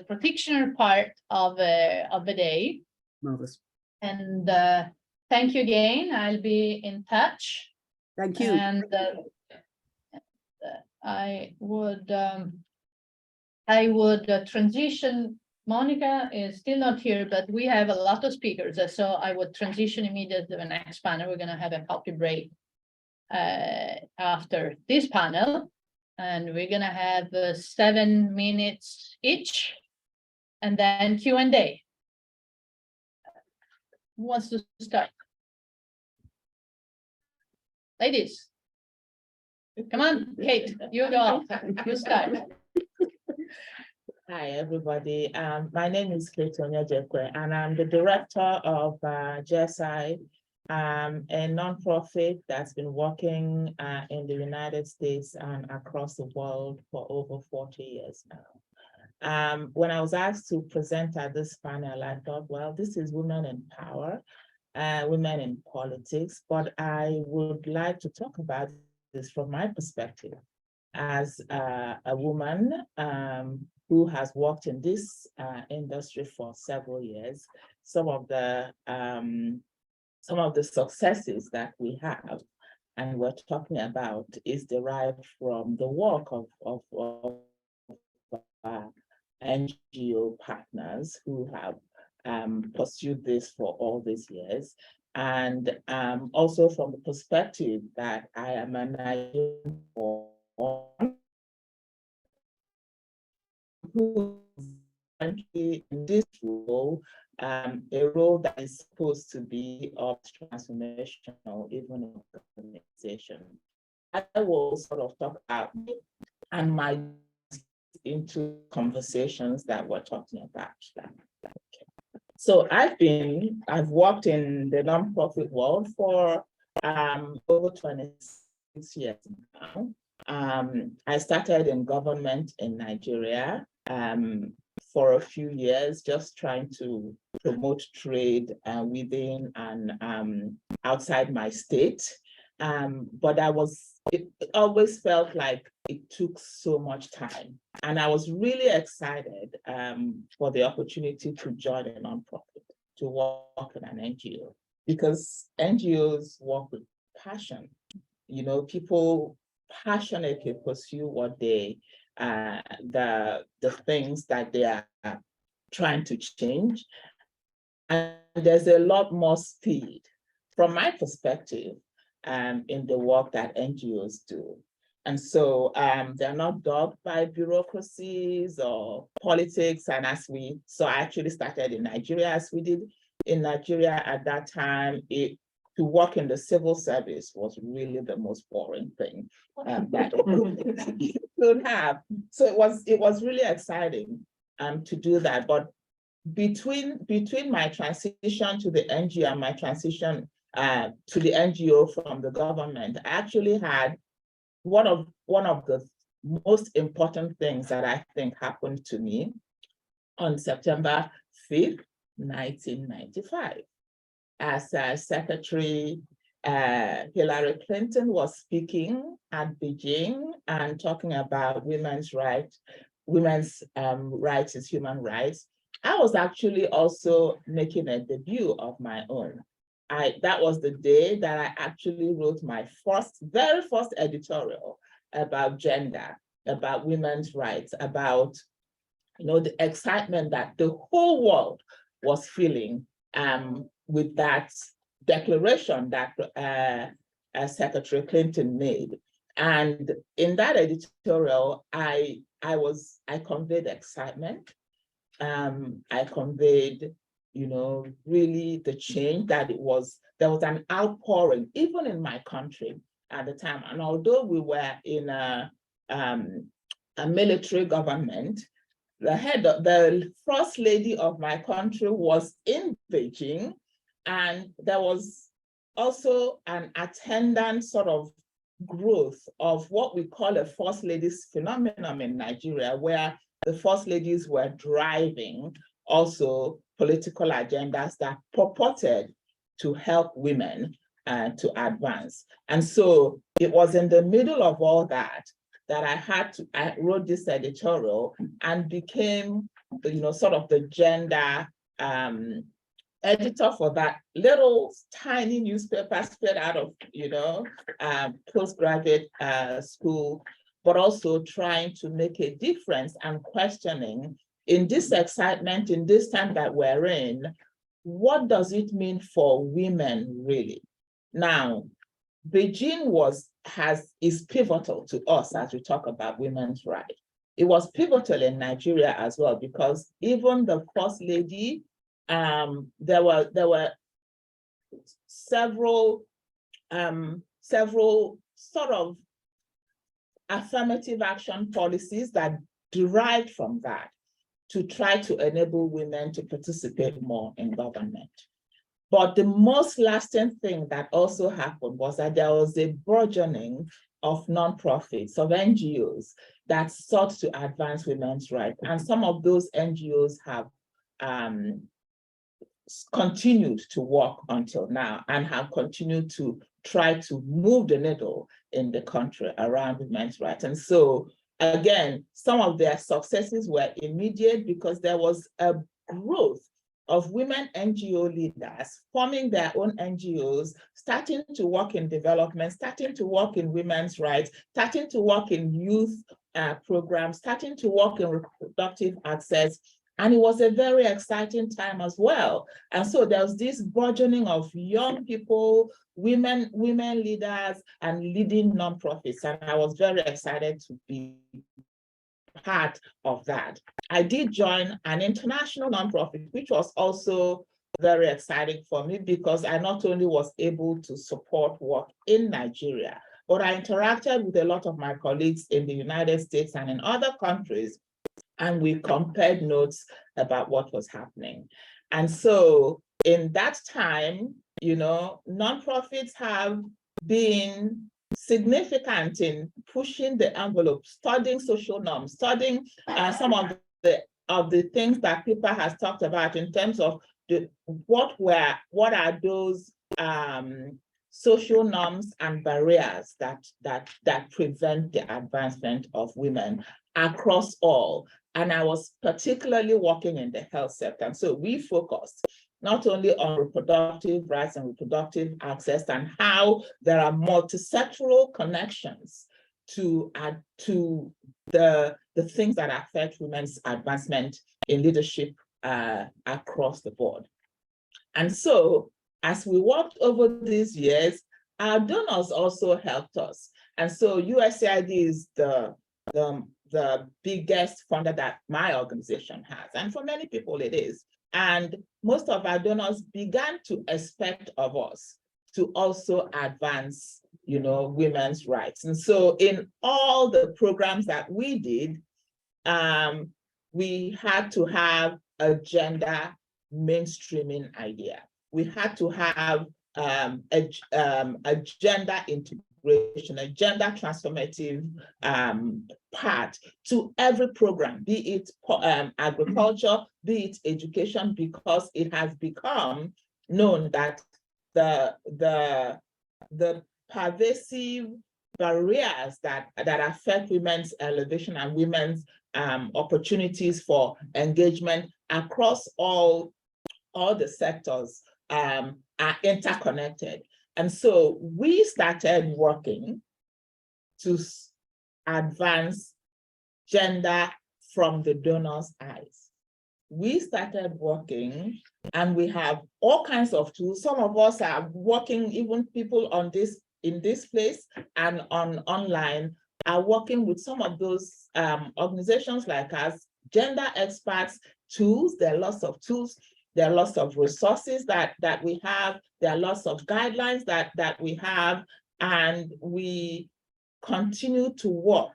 practitioner part of the day. Marvelous. And thank you again. I'll be in touch. Thank you. And I would transition. Monica is still not here, but we have a lot of speakers, so I would transition immediately to the next panel. We're going to have a coffee break after this panel, and we're going to have 7 minutes each, and then Q&A. Who wants to start? Ladies, come on, Kate, you go. You start. Hi, everybody. My name is Kate Onyejekwe, and I'm the director of GSI, a nonprofit that's been working in the United States and across the world for over 40 years now. When I was asked to present at this panel, I thought, well, this is Women in Power, Women in Politics, but I would like to talk about this from my perspective as a woman who has worked in this industry for several years. Some of the successes that we have and we're talking about is derived from the work of NGO partners who have pursued this for all these years, and also from the perspective that I am a Nigerian who in this role, a role that is supposed to be of transformational, even in organization. I will sort of talk about and my into conversations that we're talking about. So I've worked in the nonprofit world for over 26 years now. I started in government in Nigeria for a few years, just trying to promote trade within and outside my state. But it always felt like it took so much time. And I was really excited for the opportunity to join a nonprofit, to work in an NGO, because NGOs work with passion. You know, people passionately pursue what they, the things that they are trying to change. And there's a lot more speed, from my perspective, in the work that NGOs do. And so they're not dogged by bureaucracies or politics. And so I actually started in Nigeria, as we did in Nigeria at that time. To work in the civil service was really the most boring thing that you could have. So it was really exciting to do that. But between my transition to the NGO and my transition to the NGO from the government, I actually had one of the most important things that I think happened to me on September 5th, 1995. As Secretary Hillary Clinton was speaking at Beijing and talking about women's rights is human rights, I was actually also making a debut of my own. That was the day that I actually wrote my very first editorial about gender, about women's rights, about the excitement that the whole world was feeling with that declaration that Secretary Clinton made. And in that editorial, I conveyed excitement. I conveyed, really the change that there was an outpouring, even in my country at the time. And although we were in a military government, the first lady of my country was in Beijing, and there was also an attendant sort of growth of what we call a first ladies phenomenon in Nigeria, where the first ladies were driving also political agendas that purported to help women to advance. And so it was in the middle of all that I wrote this editorial and became sort of the gender editor for that little tiny newspaper straight out of, postgraduate school, but also trying to make a difference and questioning in this excitement, in this time that we're in, what does it mean for women really? Now, Beijing is pivotal to us as we talk about women's rights. It was pivotal in Nigeria as well, because even the First Lady, there were several sort of affirmative action policies that derived from that to try to enable women to participate more in government. But the most lasting thing that also happened was that there was a burgeoning of nonprofits, of NGOs that sought to advance women's rights. And some of those NGOs have continued to work until now and have continued to try to move the needle in the country around women's rights. And so, again, some of their successes were immediate because there was a growth of women NGO leaders forming their own NGOs, starting to work in development, starting to work in women's rights, starting to work in youth programs, starting to work in reproductive access. And it was a very exciting time as well. And so there was this burgeoning of young people, women leaders, and leading nonprofits. And I was very excited to be part of that. I did join an international nonprofit, which was also very exciting for me because I not only was able to support work in Nigeria, but I interacted with a lot of my colleagues in the United States and in other countries, and we compared notes about what was happening. And so in that time, nonprofits have been significant in pushing the envelope, studying social norms, studying some of the things that people has talked about in terms of what are those social norms and barriers that prevent the advancement of women across all. And I was particularly working in the health sector. And so we focused not only on reproductive rights and reproductive access and how there are multisectoral connections to the things that affect women's advancement in leadership across the board. And so as we worked over these years, our donors also helped us. And so USAID is the biggest funder that my organization has. And for many people it is. And most of our donors began to expect of us to also advance, women's rights. And so in all the programs that we did, we had to have a gender mainstreaming idea. We had to have a gender integration, a gender transformative part to every program, be it agriculture, be it education, because it has become known that the pervasive barriers that affect women's elevation and women's opportunities for engagement across all the sectors are interconnected. And so we started working to advance gender from the donor's eyes. We started working, and we have all kinds of tools. Some of us are working, even people in this place and online are working with some of those organizations like us, gender experts tools. There are lots of tools. There are lots of resources that we have. There are lots of guidelines that we have, and we continue to work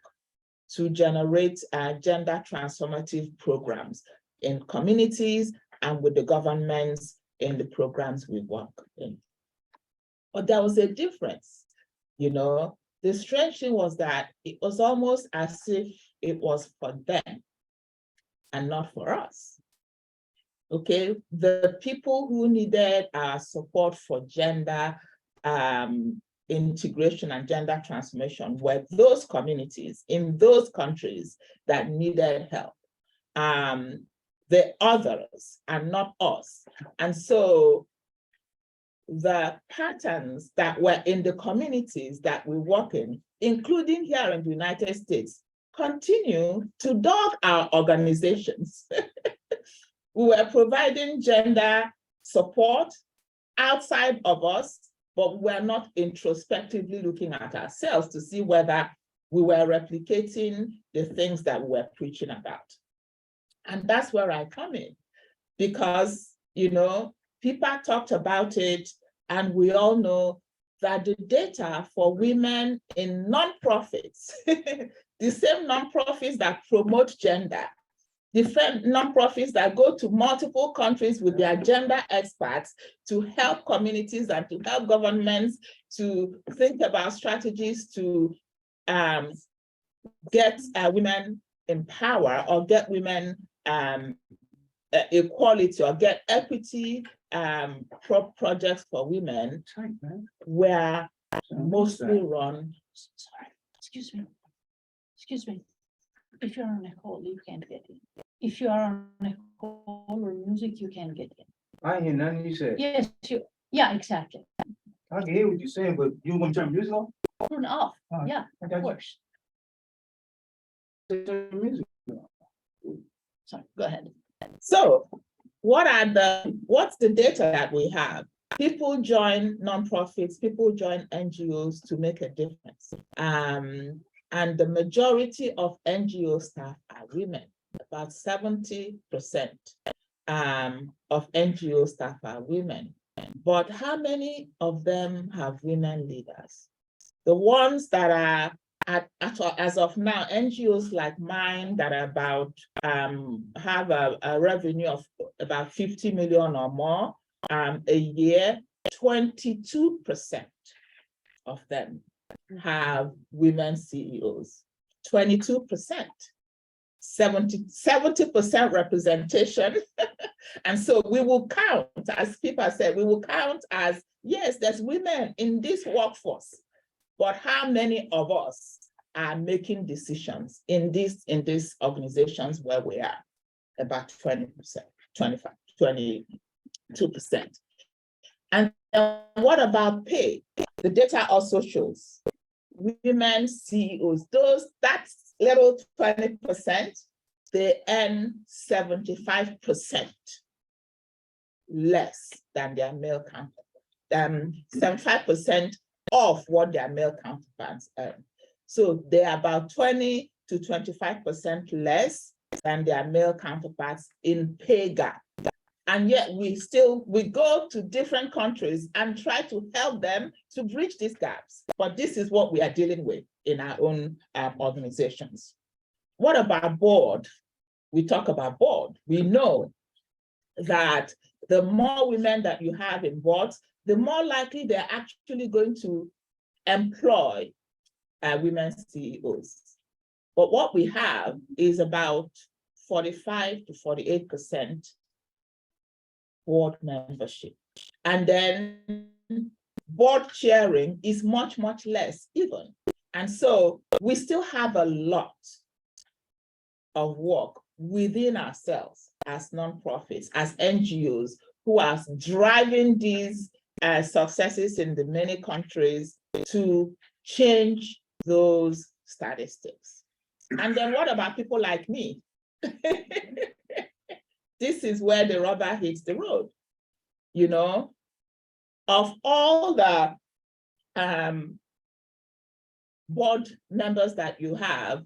to generate gender transformative programs in communities and with the governments in the programs we work in. But there was a difference, The strange thing was that it was almost as if it was for them and not for us. Okay, the people who needed our support for gender integration and gender transformation were those communities in those countries that needed help. the others and not us. And so the patterns that were in the communities that we work in, including here in the United States, continue to dog our organizations. We were providing gender support outside of us, but we're not introspectively looking at ourselves to see whether we were replicating the things that we were preaching about. And that's where I come in, because, you know, people talked about it, and we all know that the data for women in nonprofits, the same nonprofits that promote gender, different nonprofits that go to multiple countries with their gender experts to help communities and to help governments to think about strategies to get women in power, or get women equality, or get equity projects for women, were mostly run. Sorry, excuse me. If you're on a call, you can't get in. If you are on a call or music, you can't get in. I ain't hear nothing you said. Yes, yeah, exactly. I can hear what you're saying, but you gonna turn music off? Turn off, Alright, yeah, I of got you. course. Turn the music Sorry, go ahead. So what's the data that we have? People join nonprofits, people join NGOs to make a difference. And the majority of NGO staff are women. About 70% of NGO staff are women. But how many of them have women leaders? The ones that are as of now, NGOs like mine that are about have a revenue of about 50 million or more a year, 22% of them have women CEOs. 22%, 70% representation. And so we will count, as people said, we will count as, yes, there's women in this workforce, but how many of us are making decisions in these organizations where we are? About 20%, 25, 22%. And what about pay? The data also shows women CEOs, that little 20%, they earn 75% less than their male counterparts, 75% of what their male counterparts earn. So they're about 20 to 25% less than their male counterparts in pay gap. And yet we go to different countries and try to help them to bridge these gaps. But this is what we are dealing with in our own organizations. What about board? We talk about board. We know that the more women that you have in boards, the more likely they're actually going to employ women CEOs. But what we have is about 45 to 48% board membership. And then board chairing is much, much less even. And so we still have a lot of work within ourselves as nonprofits, as NGOs, who are driving these successes in the many countries to change those statistics. And then what about people like me? This is where the rubber hits the road. You know, of all the board members that you have,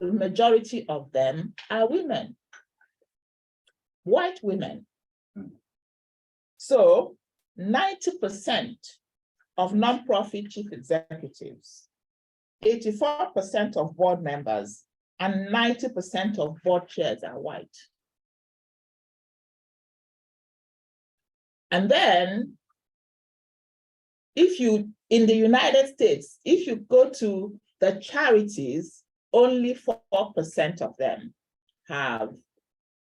the majority of them are women, white women. So 90% of nonprofit chief executives, 84% of board members, and 90% of board chairs are white. And then, in the United States, if you go to the charities, only 4% of them have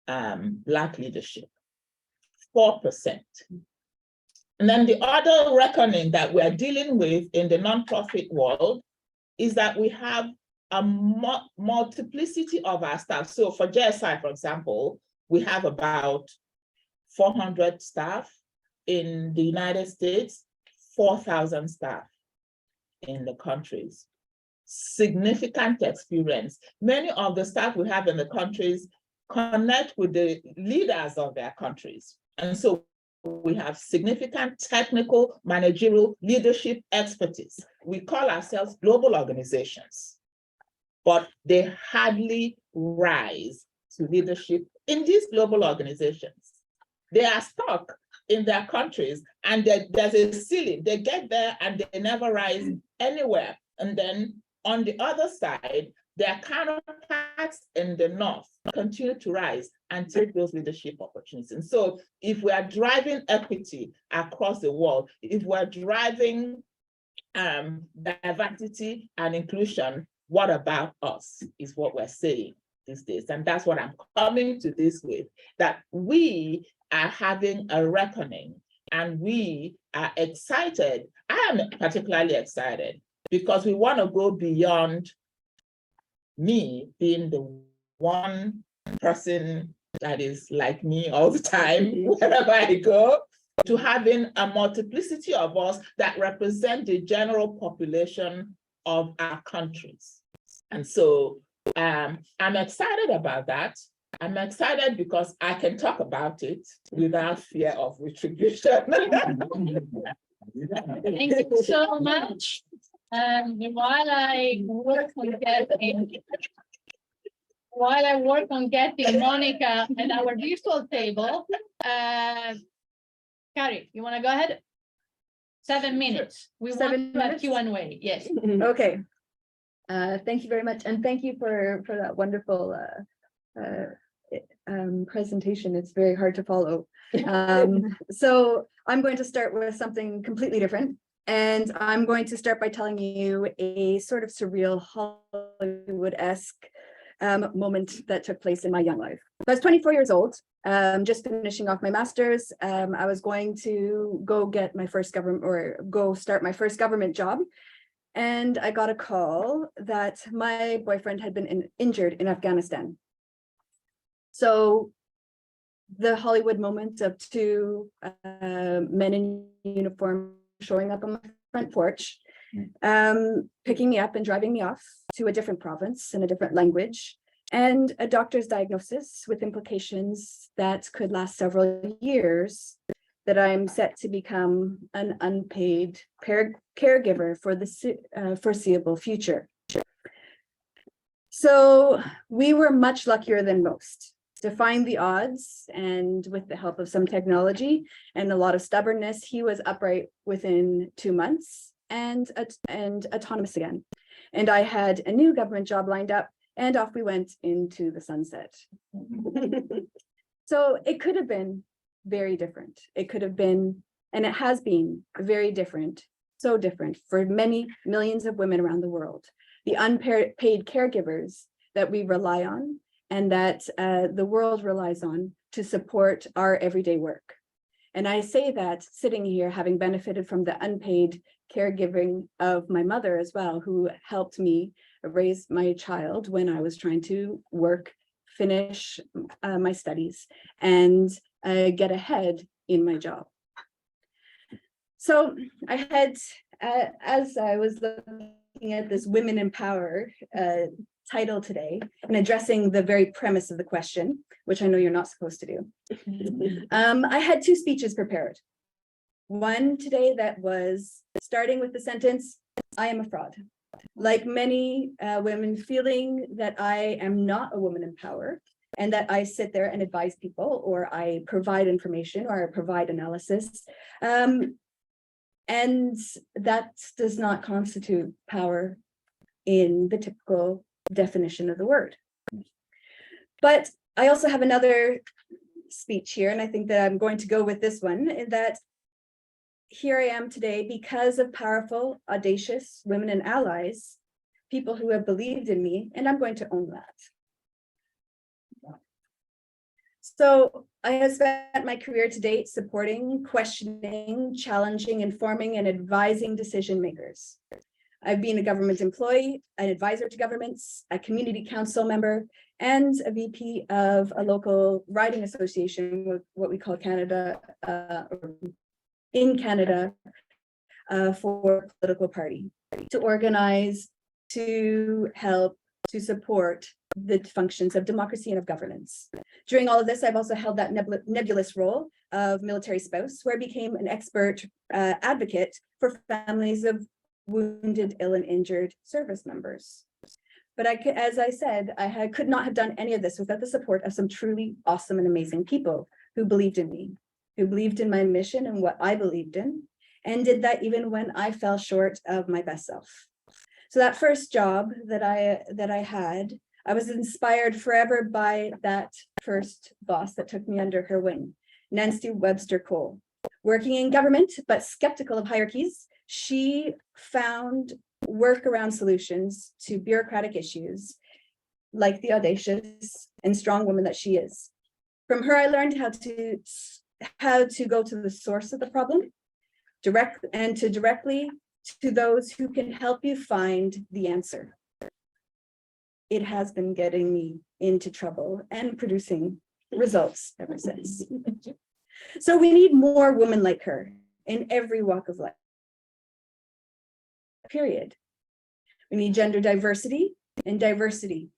Black leadership, 4%. And then the other reckoning that we're dealing with in the nonprofit world is that we have a multiplicity of our staff. So for JSI, for example, we have about 400 staff. In the United States, 4,000 staff in the countries. Significant experience. Many of the staff we have in the countries connect with the leaders of their countries. And so we have significant technical, managerial, leadership expertise. We call ourselves global organizations, but they hardly rise to leadership in these global organizations. They are stuck in their countries, and there's a ceiling. They get there and they never rise anywhere. And then on the other side, their counterparts in the north continue to rise and take those leadership opportunities. And so if we are driving equity across the world, if we're driving diversity and inclusion, what about us is what we're saying these days. And that's what I'm coming to this with, that we are having a reckoning and we are excited. I am particularly excited because we want to go beyond me being the one person that is like me all the time, wherever I go, to having a multiplicity of us that represent the general population of our countries. And so I'm excited about that. I'm excited because I can talk about it without fear of retribution. Thank you so much. While I work on getting Monica and our virtual table, Kari, you want to go ahead? 7 minutes. We want to have Q&A. Yes. Okay. Thank you very much, and thank you for that wonderful presentation. It's very hard to follow. So I'm going to start with something completely different, and I'm going to start by telling you a sort of surreal Hollywood-esque moment that took place in my young life. I was 24 years old, just finishing off my master's. I was going to go get my first start my first government job. And I got a call that my boyfriend had been injured in Afghanistan. So the Hollywood moment of two men in uniform showing up on my front porch, picking me up and driving me off to a different province in a different language, and a doctor's diagnosis with implications that could last several years, that I'm set to become an unpaid caregiver for the foreseeable future. So we were much luckier than most. Defying the odds, and with the help of some technology and a lot of stubbornness, he was upright within 2 months and autonomous again. And I had a new government job lined up, and off we went into the sunset. So it could have been very different. It could have been, and it has been very different, so different for many millions of women around the world. The unpaid caregivers that we rely on, and that the world relies on to support our everyday work. And I say that sitting here, having benefited from the unpaid caregiving of my mother as well, who helped me raise my child when I was trying to work, finish my studies, and get ahead in my job. So I had, as I was looking at this Women in Power title today and addressing the very premise of the question, which I know you're not supposed to do, I had 2 speeches prepared. One today that was starting with the sentence, "I am a fraud." Like many women, feeling that I am not a woman in power, and that I sit there and advise people, or I provide information, or I provide analysis. And that does not constitute power in the typical definition of the word. But I also have another speech here, and I think that I'm going to go with this one, in that here I am today because of powerful, audacious women and allies, people who have believed in me, and I'm going to own that. So I have spent my career to date supporting, questioning, challenging, informing, and advising decision makers. I've been a government employee, an advisor to governments, a community council member, and a VP of a local riding association with what we call Canada, in Canada, for a political party, to organize, to help, to support the functions of democracy and of governance. During all of this, I've also held that nebulous role of military spouse, where I became an expert advocate for families of wounded, ill, and injured service members. But as I said, I could not have done any of this without the support of some truly awesome and amazing people who believed in me, who believed in my mission and what I believed in, and did that even when I fell short of my best self. So that first job that I had, I was inspired forever by that first boss that took me under her wing, Nancy Webster Cole. Working in government, but skeptical of hierarchies, she found workaround solutions to bureaucratic issues, like the audacious and strong woman that she is. From her, I learned how to go to the source of the problem, directly to those who can help you find the answer. It has been getting me into trouble and producing results ever since. So we need more women like her in every walk of life. Period. We need gender diversity and diversity.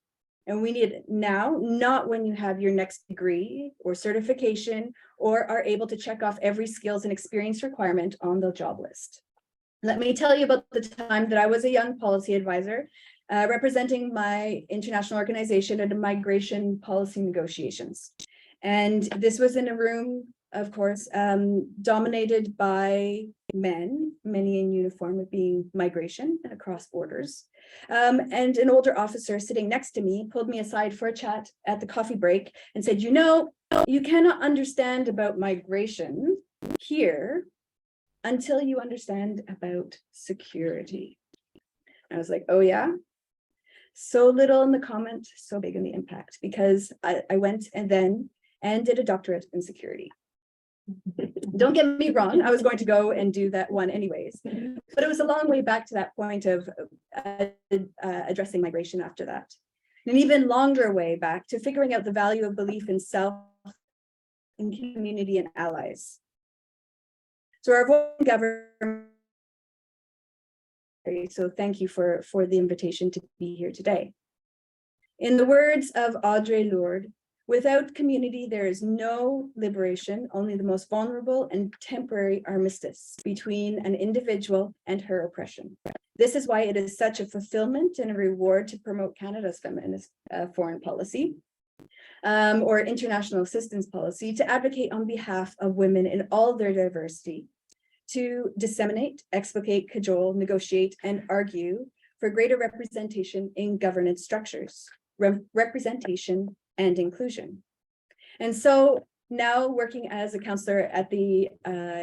And we need it now, not when you have your next degree or certification or are able to check off every skills and experience requirement on the job list. Let me tell you about the time that I was a young policy advisor representing my international organization at migration policy negotiations. And this was in a room, of course, dominated by men, many in uniform, with being migration across borders. And an older officer sitting next to me pulled me aside for a chat at the coffee break and said, you know, you cannot understand about migration here until you understand about security. I was like, oh yeah? So little in the comment, so big in the impact, because I went and did a doctorate in security. Don't get me wrong, I was going to go and do that one anyways, but it was a long way back to that point of addressing migration after that. An even longer way back to figuring out the value of belief in self, in community, and allies. So our vote in government. So thank you for the invitation to be here today. In the words of Audre Lorde, without community, there is no liberation, only the most vulnerable and temporary armistice between an individual and her oppression. This is why it is such a fulfillment and a reward to promote Canada's feminist foreign policy or international assistance policy, to advocate on behalf of women in all their diversity, to disseminate, explicate, cajole, negotiate, and argue for greater representation in governance structures, representation and inclusion. And so now working as a counselor at the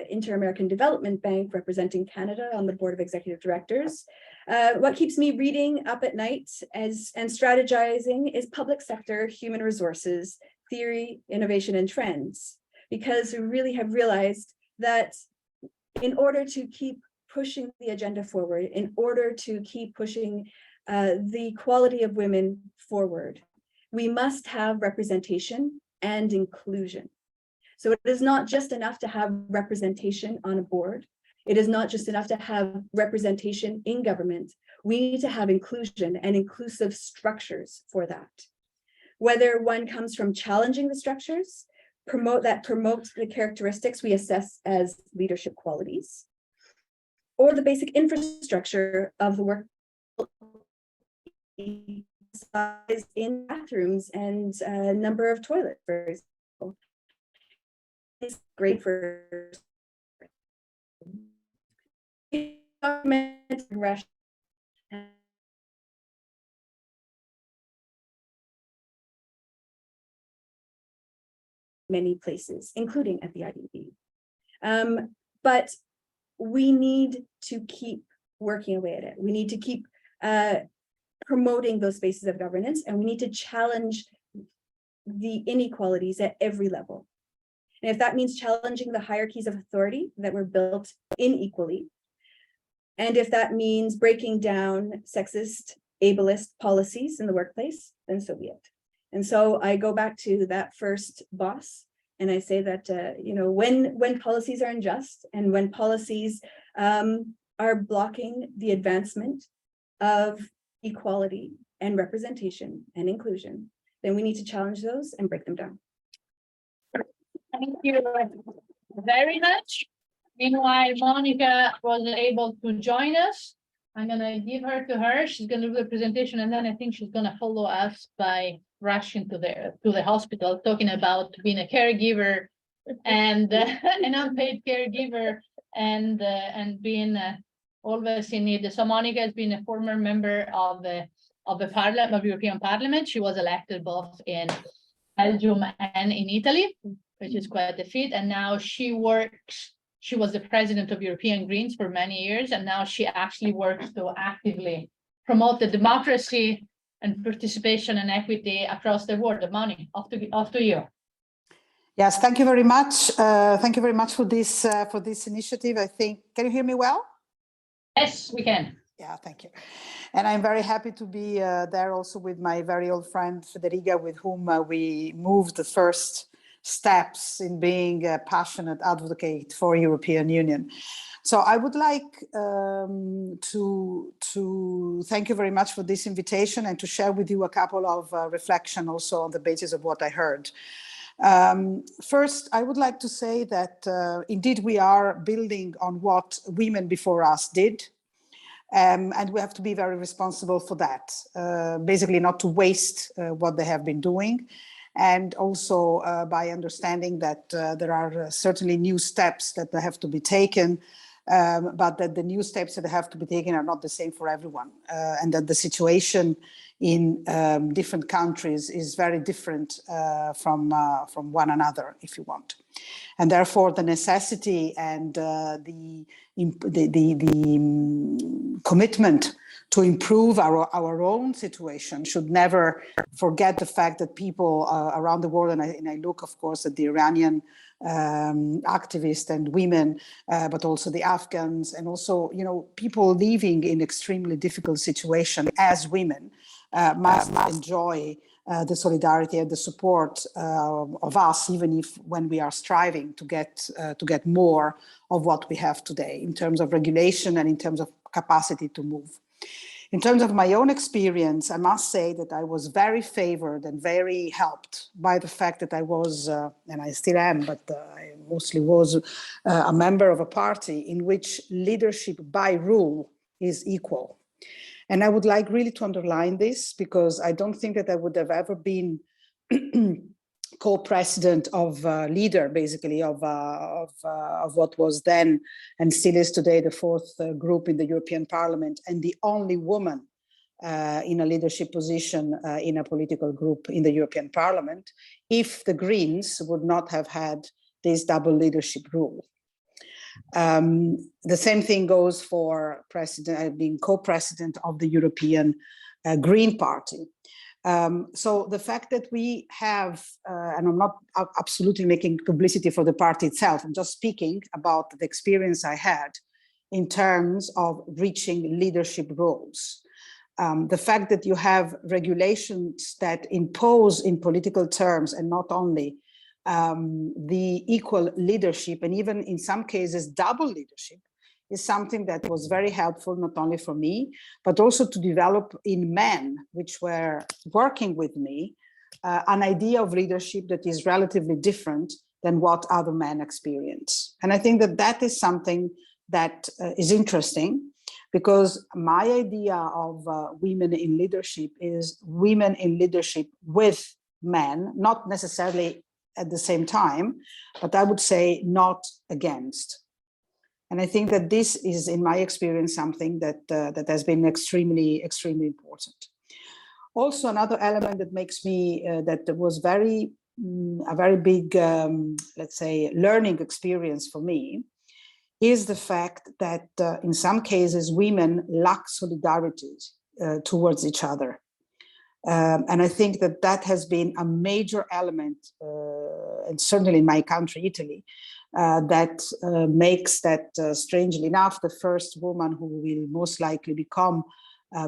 Inter-American Development Bank, representing Canada on the board of executive directors, what keeps me reading up at night and strategizing is public sector, human resources, theory, innovation, and trends, because we really have realized that in order to keep pushing the agenda forward, in order to keep pushing the quality of women forward, we must have representation and inclusion. So it is not just enough to have representation on a board. It is not just enough to have representation in government. We need to have inclusion and inclusive structures for that. Whether one comes from challenging the structures, promotes the characteristics we assess as leadership qualities, or the basic infrastructure of the work, size in bathrooms and number of toilets, for example. It's great for many places, including at the IWP. But we need to keep working away at it. We need to keep promoting those spaces of governance, and we need to challenge the inequalities at every level. And if that means challenging the hierarchies of authority that were built unequally, And if that means breaking down sexist, ableist policies in the workplace, then so be it. And so I go back to that first boss, and I say that, when policies are unjust and when policies are blocking the advancement of equality and representation and inclusion, then we need to challenge those and break them down. Thank you very much. Meanwhile, Monica was able to join us. I'm gonna give her to her. She's gonna do the presentation, and then I think she's gonna follow us by rushing to the hospital, talking about being a caregiver and an unpaid caregiver and being always in need. So Monica has been a former member of the European Parliament. She was elected both in Belgium and in Italy, which is quite a feat. And now she was the president of European Greens for many years, and now she actually works to actively promote the democracy and participation and equity across the world. Moni, off to you. Yes, thank you very much. Thank you very much for this initiative. I think, can you hear me well? Yes, we can. Yeah, thank you. And I'm very happy to be there also with my very old friend Federiga, with whom we moved the first steps in being a passionate advocate for European Union. So I would like to thank you very much for this invitation and to share with you a couple of reflections also on the basis of what I heard. First, I would like to say that indeed we are building on what women before us did. And we have to be very responsible for that, basically not to waste what they have been doing. And also by understanding that there are certainly new steps that have to be taken, but that the new steps that have to be taken are not the same for everyone. And that the situation in different countries is very different from one another, if you want. And therefore the necessity and the commitment to improve our own situation should never forget the fact that people around the world, and I look, of course, at the Iranian activists and women, but also the Afghans, and also, people living in extremely difficult situation as women must enjoy the solidarity and the support of us, even if when we are striving to get more of what we have today in terms of regulation and in terms of capacity to move. In terms of my own experience, I must say that I was very favored and very helped by the fact that I was, and I still am, but I mostly was a member of a party in which leadership by rule is equal. And I would like really to underline this, because I don't think that I would have ever been co-president of leader, basically, of what was then and still is today the fourth group in the European Parliament, and the only woman in a leadership position in a political group in the European Parliament, if the Greens would not have had this double leadership rule. The same thing goes for being co-president of the European Green Party. So the fact that we have, and I'm not absolutely making publicity for the party itself, I'm just speaking about the experience I had in terms of reaching leadership roles. The fact that you have regulations that impose in political terms, and not only the equal leadership, and even in some cases double leadership, is something that was very helpful, not only for me, but also to develop in men which were working with me, an idea of leadership that is relatively different than what other men experience. And I think that that is something that is interesting, because my idea of women in leadership is women in leadership with men, not necessarily at the same time, but I would say not against. And I think that this is, in my experience, something that that has been extremely, extremely important. Also, another element that makes me, that was a very big, let's say, learning experience for me, is the fact that in some cases, women lack solidarity towards each other. And I think that that has been a major element, and certainly in my country, Italy, that makes that, strangely enough, the first woman who will most likely become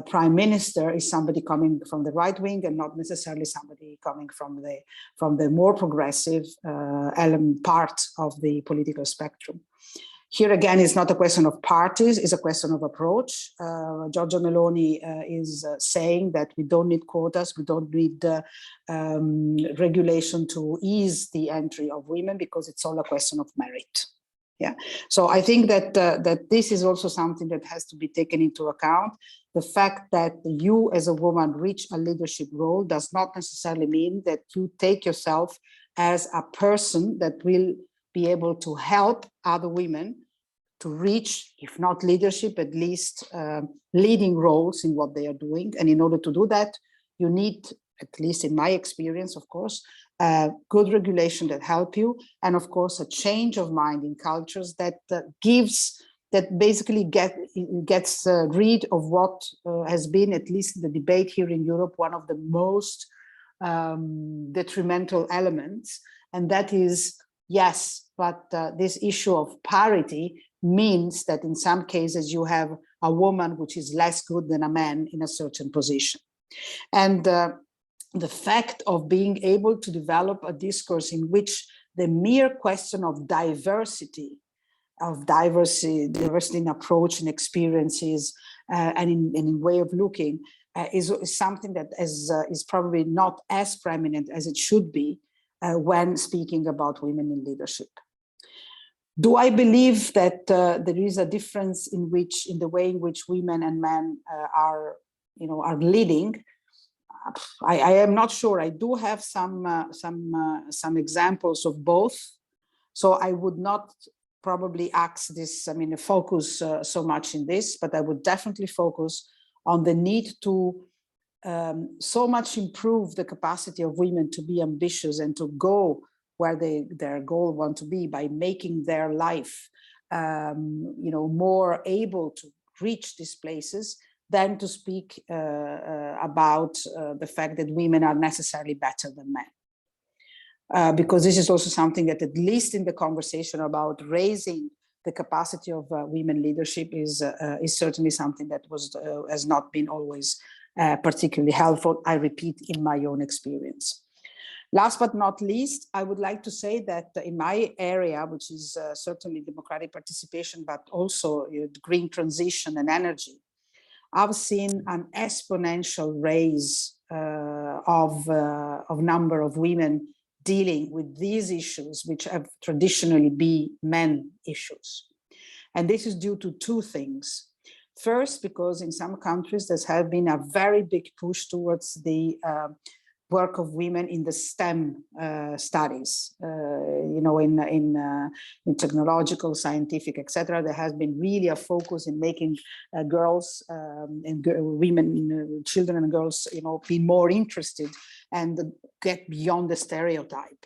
prime minister is somebody coming from the right wing and not necessarily somebody coming from the more progressive element part of the political spectrum. Here again, it's not a question of parties, it's a question of approach. Giorgia Meloni is saying that we don't need quotas, we don't need regulation to ease the entry of women because it's all a question of merit. Yeah, so I think that that this is also something that has to be taken into account. The fact that you as a woman reach a leadership role does not necessarily mean that you take yourself as a person that will be able to help other women to reach, if not leadership, at least leading roles in what they are doing. And in order to do that, you need, at least in my experience, of course, good regulation that help you, and of course, a change of mind in cultures that basically gets rid of what has been, at least in the debate here in Europe, one of the most detrimental elements, and that is, yes, but this issue of parity means that in some cases you have a woman which is less good than a man in a certain position. And the fact of being able to develop a discourse in which the mere question of diversity in approach and experiences and in way of looking is something that is probably not as prominent as it should be when speaking about women in leadership. Do I believe that there is a difference in the way in which women and men are leading? I am not sure. I do have some examples of both, so I would not probably ask this. I mean, focus so much in this, but I would definitely focus on the need to so much improve the capacity of women to be ambitious and to go where their goal want to be by making their life, more able to reach these places than to speak about the fact that women are necessarily better than men. Because this is also something that, at least in the conversation about raising the capacity of women leadership, is certainly something that has not been always particularly helpful, I repeat, in my own experience. Last but not least, I would like to say that in my area, which is certainly democratic participation, but also green transition and energy, I've seen an exponential raise of number of women dealing with these issues, which have traditionally been men issues. And this is due to two things. First, because in some countries there has been a very big push towards the work of women in the STEM studies, in technological, scientific, etc. There has been really a focus in making girls and women, children and girls, be more interested and get beyond the stereotype.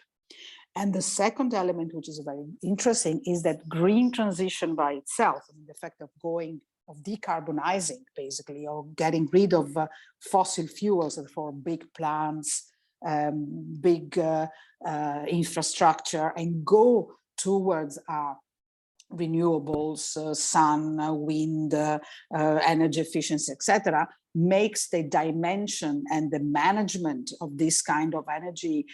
And the second element, which is very interesting, is that green transition by itself, the fact of decarbonizing, basically, or getting rid of fossil fuels for big plants, big infrastructure, and go towards renewables, sun, wind, energy efficiency, etc., makes the dimension and the management of this kind of energy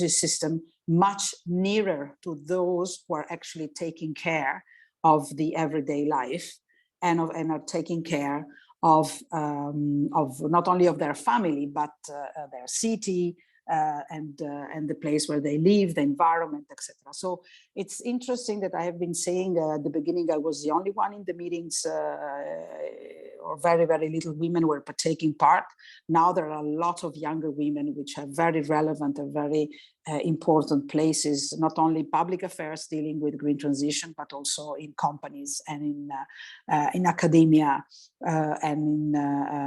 system much nearer to those who are actually taking care of the everyday life and are taking care of not only of their family, but their city and the place where they live, the environment, etc. So it's interesting that I have been saying at the beginning I was the only one in the meetings, or very, very little women were taking part. Now there are a lot of younger women which have very relevant and very important places, not only public affairs dealing with green transition, but also in companies and in academia and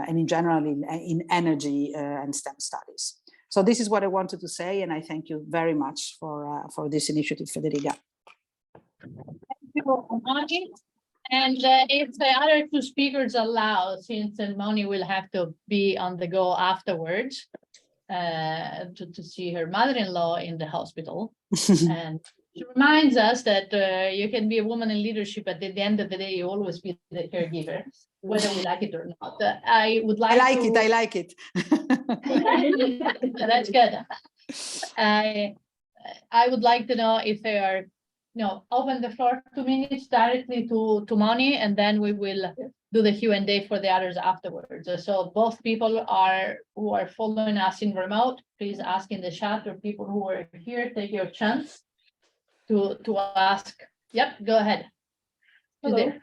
in general in energy and STEM studies. So this is what I wanted to say, and I thank you very much for this initiative, Federiga. Thank you, Onyejekwe. And if the other two speakers allow, since Moni will have to be on the go afterwards to see her mother-in-law in the hospital. And she reminds us that you can be a woman in leadership, but at the end of the day, you always be the caregiver, whether we like it or not. I would like I like it. That's good. I would like to know if they are, open the floor 2 minutes directly to Moni, and then we will do the Q&A for the others afterwards. So both people who are following us in remote, please ask in the chat, or people who are here, take your chance to ask. Yep, go ahead. Hello.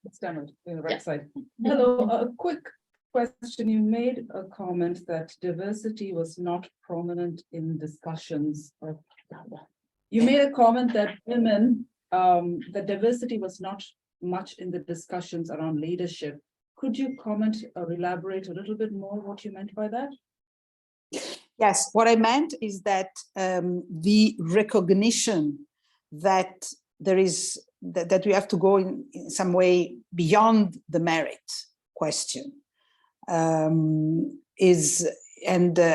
It's done on the right side. Hello, a quick question. You made a comment that diversity was not prominent in discussions. You made a comment that women, that diversity was not much in the discussions around leadership. Could you comment or elaborate a little bit more what you meant by that? Yes, what I meant is that the recognition that there is that we have to go in some way beyond the merit question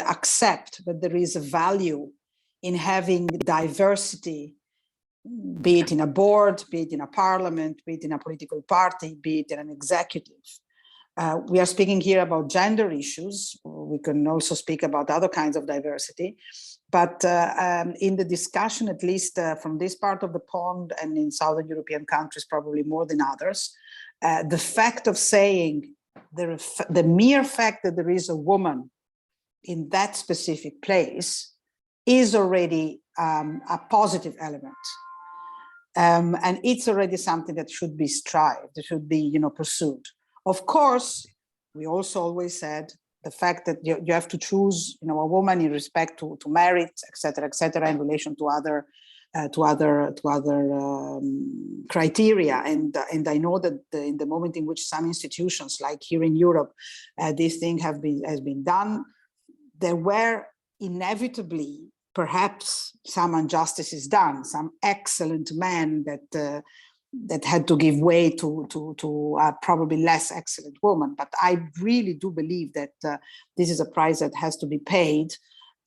accept that there is a value in having diversity, be it in a board, be it in a parliament, be it in a political party, be it in an executive. We are speaking here about gender issues. We can also speak about other kinds of diversity. But in the discussion, at least from this part of the pond and in Southern European countries, probably more than others, the fact of saying the mere fact that there is a woman in that specific place is already a positive element. And it's already something that should be strived, that should be, pursued. Of course, we also always said the fact that you have to choose, a woman in respect to merit, et cetera, in relation to other criteria. And I know that in the moment in which some institutions, like here in Europe, this thing has been done, there were inevitably perhaps some injustices done, some excellent men that had to give way to probably less excellent woman. But I really do believe that this is a price that has to be paid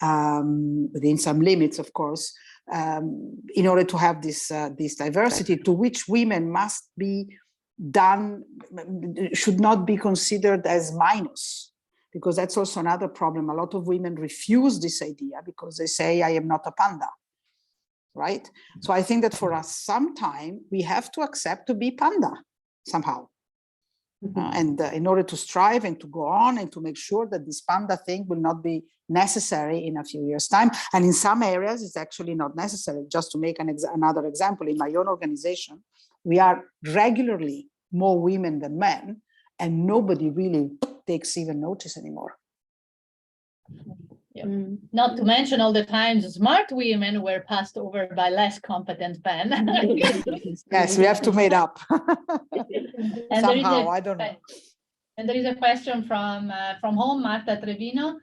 within some limits, of course, in order to have this diversity, to which women must be done, should not be considered as minus. Because that's also another problem. A lot of women refuse this idea because they say, I am not a panda, right? So I think that for us, sometime we have to accept to be panda somehow. And in order to strive and to go on and to make sure that this panda thing will not be necessary in a few years' time. And in some areas, it's actually not necessary. Just to make another example, in my own organization, we are regularly more women than men, and nobody really takes even notice anymore. Yeah. Not to mention all the times smart women were passed over by less competent men. Yes, we have to make up. And somehow, I don't know. And there is a question from home, Marta Trevino.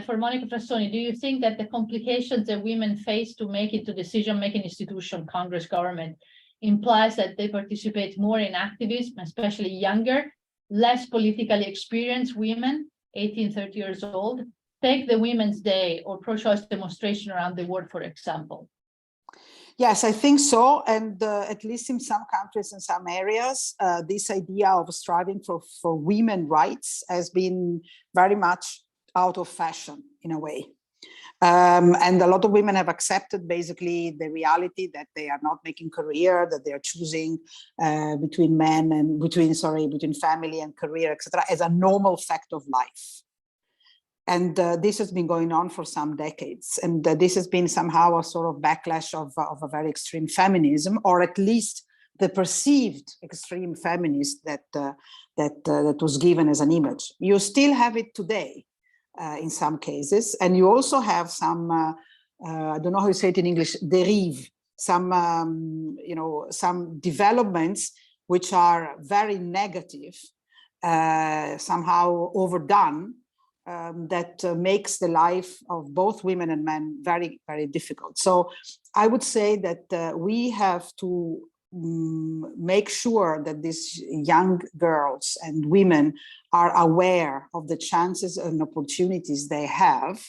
For Monica Frassoni, do you think that the complications that women face to make it to decision-making institution, Congress, government, implies that they participate more in activism, especially younger, less politically experienced women, 18, 30 years old? Take the Women's Day or pro-choice demonstration around the world, for example. Yes, I think so. And at least in some countries, in some areas, this idea of striving for women's rights has been very much out of fashion in a way. And a lot of women have accepted basically the reality that they are not making career, that they are choosing between family and career, etc., as a normal fact of life. And this has been going on for some decades. And this has been somehow a sort of backlash of a very extreme feminism, or at least the perceived extreme feminist that was given as an image. You still have it today. In some cases, and you also have some, I don't know how you say it in English, dérive, some developments which are very negative, somehow overdone, that makes the life of both women and men very, very difficult. So I would say that we have to make sure that these young girls and women are aware of the chances and opportunities they have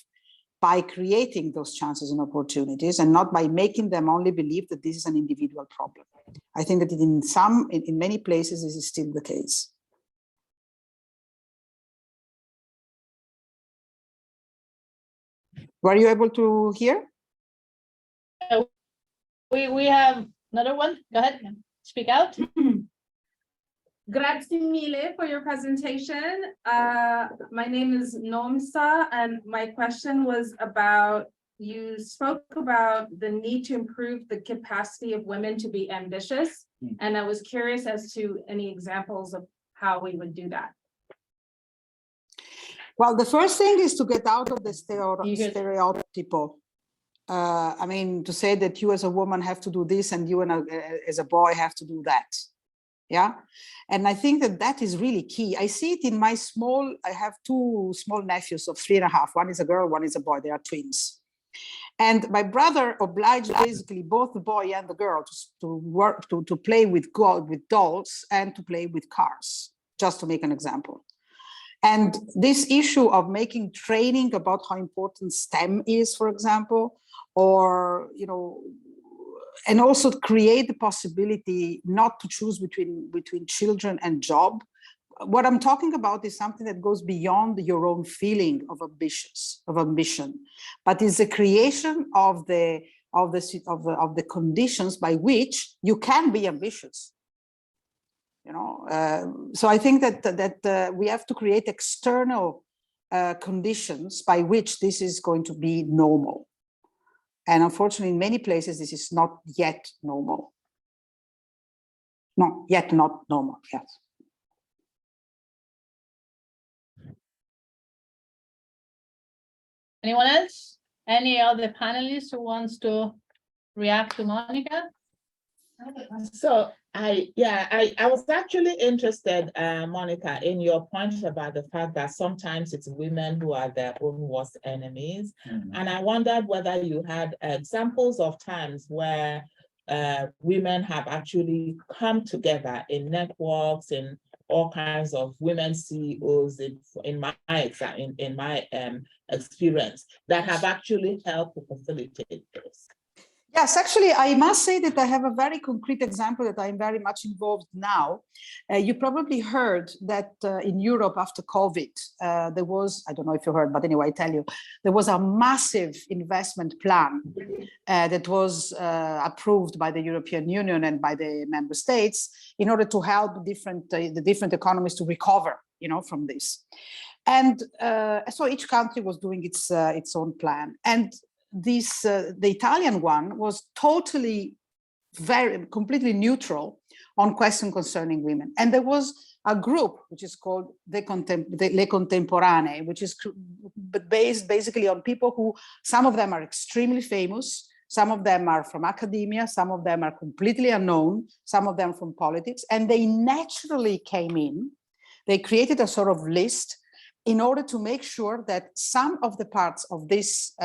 by creating those chances and opportunities, and not by making them only believe that this is an individual problem. I think that in many places, this is still the case. Were you able to hear? We have another one. Go ahead, speak out. Grazie mille for your presentation. My name is Nomsa, and my question was about, you spoke about the need to improve the capacity of women to be ambitious. And I was curious as to any examples of how we would do that. Well, the first thing is to get out of the stereotypical. I mean, to say that you as a woman have to do this and you as a boy have to do that. Yeah. And I think that that is really key. I see it in my I have two small nephews of 3.5. One is a girl, one is a boy. They are twins. And my brother obliged basically both the boy and the girl to play with dolls and to play with cars, just to make an example. And this issue of making training about how important STEM is, for example, or, you know, and also create the possibility not to choose between children and job. What I'm talking about is something that goes beyond your own feeling of ambition, but is the creation of the conditions by which you can be ambitious. You know, so I think that we have to create external conditions by which this is going to be normal. And unfortunately, in many places, this is not yet normal. Not normal, yes. Anyone else? Any other panelists who wants to react to Monica? So I was actually interested, Monica, in your point about the fact that sometimes it's women who are their own worst enemies. And I wondered whether you had examples of times where women have actually come together in networks, in all kinds of women CEOs in my experience that have actually helped to facilitate this. Yes, actually, I must say that I have a very concrete example that I'm very much involved now. You probably heard that in Europe after COVID, there was, I don't know if you heard, but anyway, I tell you, there was a massive investment plan that was approved by the European Union and by the member states in order to help the different economies to recover, you know, from this. And so each country was doing its own plan. And the Italian one was totally completely neutral on questions concerning women. And there was a group which is called Le Contemporanee, which is based basically on people who, some of them are extremely famous, some of them are from academia, some of them are completely unknown, some of them from politics, and they naturally came in. They created a sort of list in order to make sure that some of the parts of this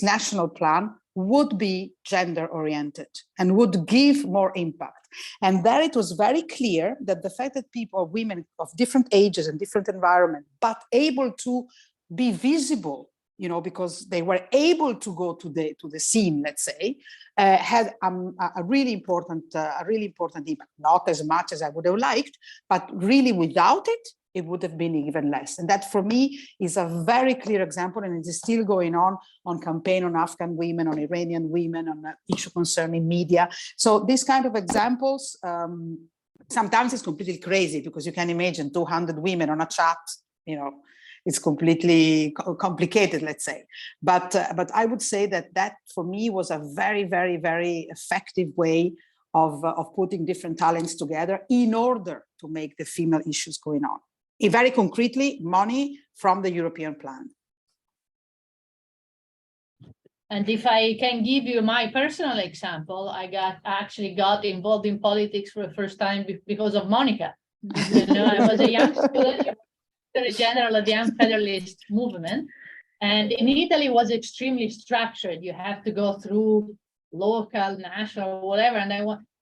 national plan would be gender oriented and would give more impact. And there it was very clear that the fact that people, women of different ages and different environment, but able to be visible, you know, because they were able to go to the scene, let's say, had a really important impact. Not as much as I would have liked, but really without it, it would have been even less. And that for me is a very clear example, and it is still going on campaign on Afghan women, on Iranian women, on issue concerning media. So these kind of examples, sometimes it's completely crazy because you can imagine 200 women on a chat, you know, it's completely complicated, let's say. But I would say that for me was a very, very, very effective way of putting different talents together in order to make the female issues going on. Very concretely, money from the European plan. And if I can give you my personal example, I actually got involved in politics for the first time because of Monica. You know, I was a young student, general of the Young Federalist movement, and in Italy it was extremely structured. You have to go through local, national, whatever, and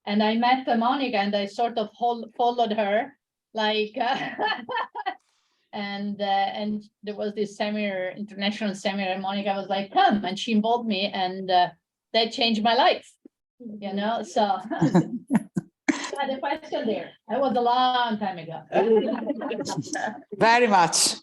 And I met Monica and I sort of followed her, like, and there was this seminar, international seminar, and Monica was like, come, and she involved me, and that changed my life, you know, so. I had a question there. That was a long time ago. Very much.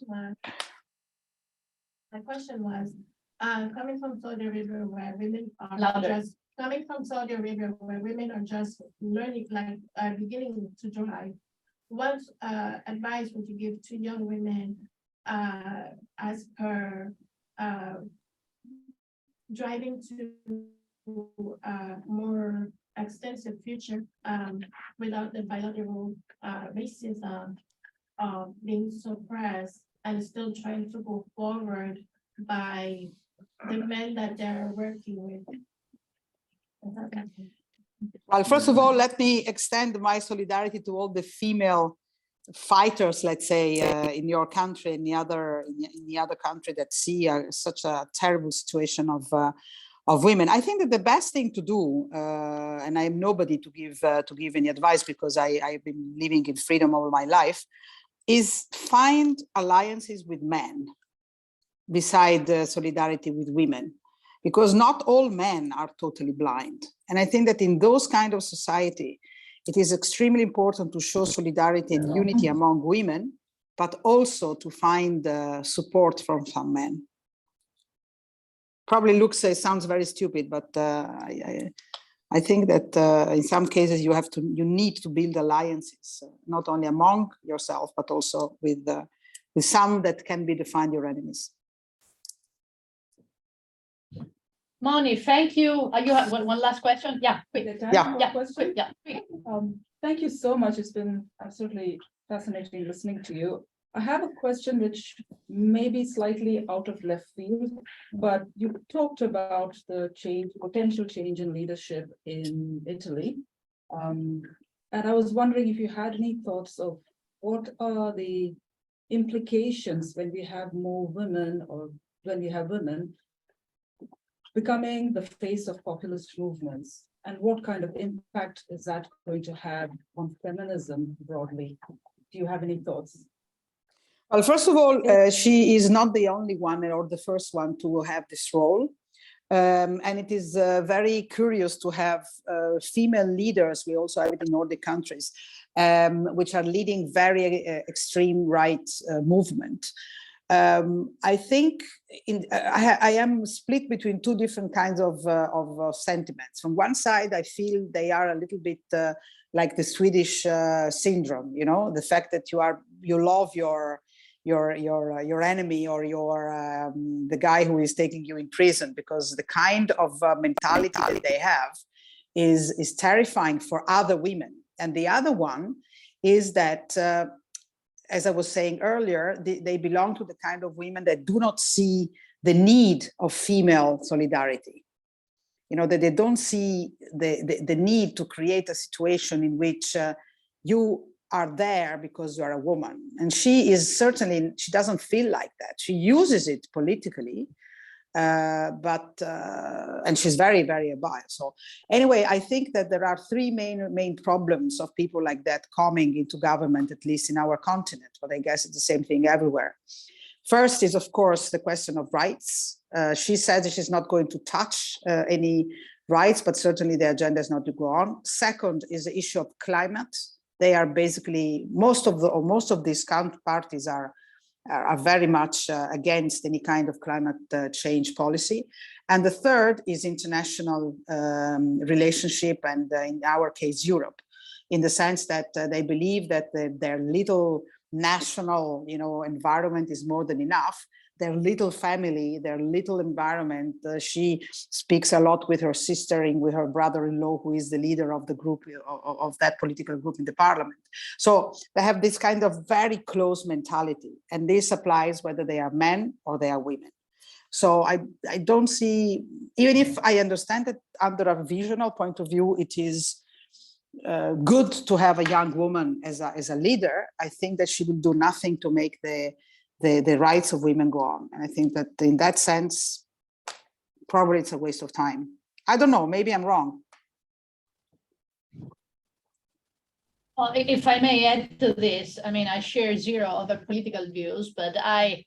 My question was, coming from Saudi Arabia where women are Louder. just, coming from Saudi Arabia where women are just learning, like, beginning to drive. What advice would you give to young women as per driving to more extensive future without the bilateral racism of being suppressed and still trying to go forward by the men that they're working with? Well, first of all, let me extend my solidarity to all the female fighters, let's say, in your country and in the other country that see such a terrible situation of women. I think that the best thing to do, and I am nobody to give any advice because I've been living in freedom all my life, is find alliances with men beside solidarity with women, because not all men are totally blind. And I think that in those kind of society, it is extremely important to show solidarity and unity among women, but also to find support from some men. Probably sounds very stupid, but I think that in some cases you need to build alliances, not only among yourself, but also with some that can be defined your enemies. Moni, thank you. You have one last question? Yeah, quick. Yeah. Quick, yeah. Quick. Thank you so much. It's been absolutely fascinating listening to you. I have a question which may be slightly out of left field, but you talked about the potential change in leadership in Italy. And I was wondering if you had any thoughts of what are the implications when we have more women, or when we have women becoming the face of populist movements, and what kind of impact is that going to have on feminism broadly? Do you have any thoughts? Well, first of all, she is not the only one or the first one to have this role. And it is very curious to have female leaders. We also have it in Nordic countries, which are leading very extreme right movement. I think I am split between two different kinds of sentiments. From one side, I feel they are a little bit like the Swedish syndrome, you know, the fact that you love your enemy, or the guy who is taking you in prison, because the kind of mentality that they have is terrifying for other women. And the other one is that, as I was saying earlier, they belong to the kind of women that do not see the need of female solidarity. You know, that they don't see the need to create a situation in which you are there because you are a woman. And she doesn't feel like that. She uses it politically, and she's very, very biased. So anyway, I think that there are three main problems of people like that coming into government, at least in our continent, but I guess it's the same thing everywhere. First is, of course, the question of rights. She said that she's not going to touch any rights, but certainly the agenda is not to go on. Second is the issue of climate. They are basically, most of these parties are very much against any kind of climate change policy. And the third is international relationship, and in our case, Europe, in the sense that they believe that their little national, environment is more than enough. Their little family, their little environment. She speaks a lot with her sister and with her brother-in-law, who is the leader of the group, of that political group in the parliament. So they have this kind of very close mentality, and this applies whether they are men or they are women. So I don't see, even if I understand that under a visional point of view, it is good to have a young woman as a leader. I think that she will do nothing to make the rights of women go on. And I think that in that sense, probably it's a waste of time. I don't know, maybe I'm wrong. If I may add to this, I mean, I share zero of the political views, but I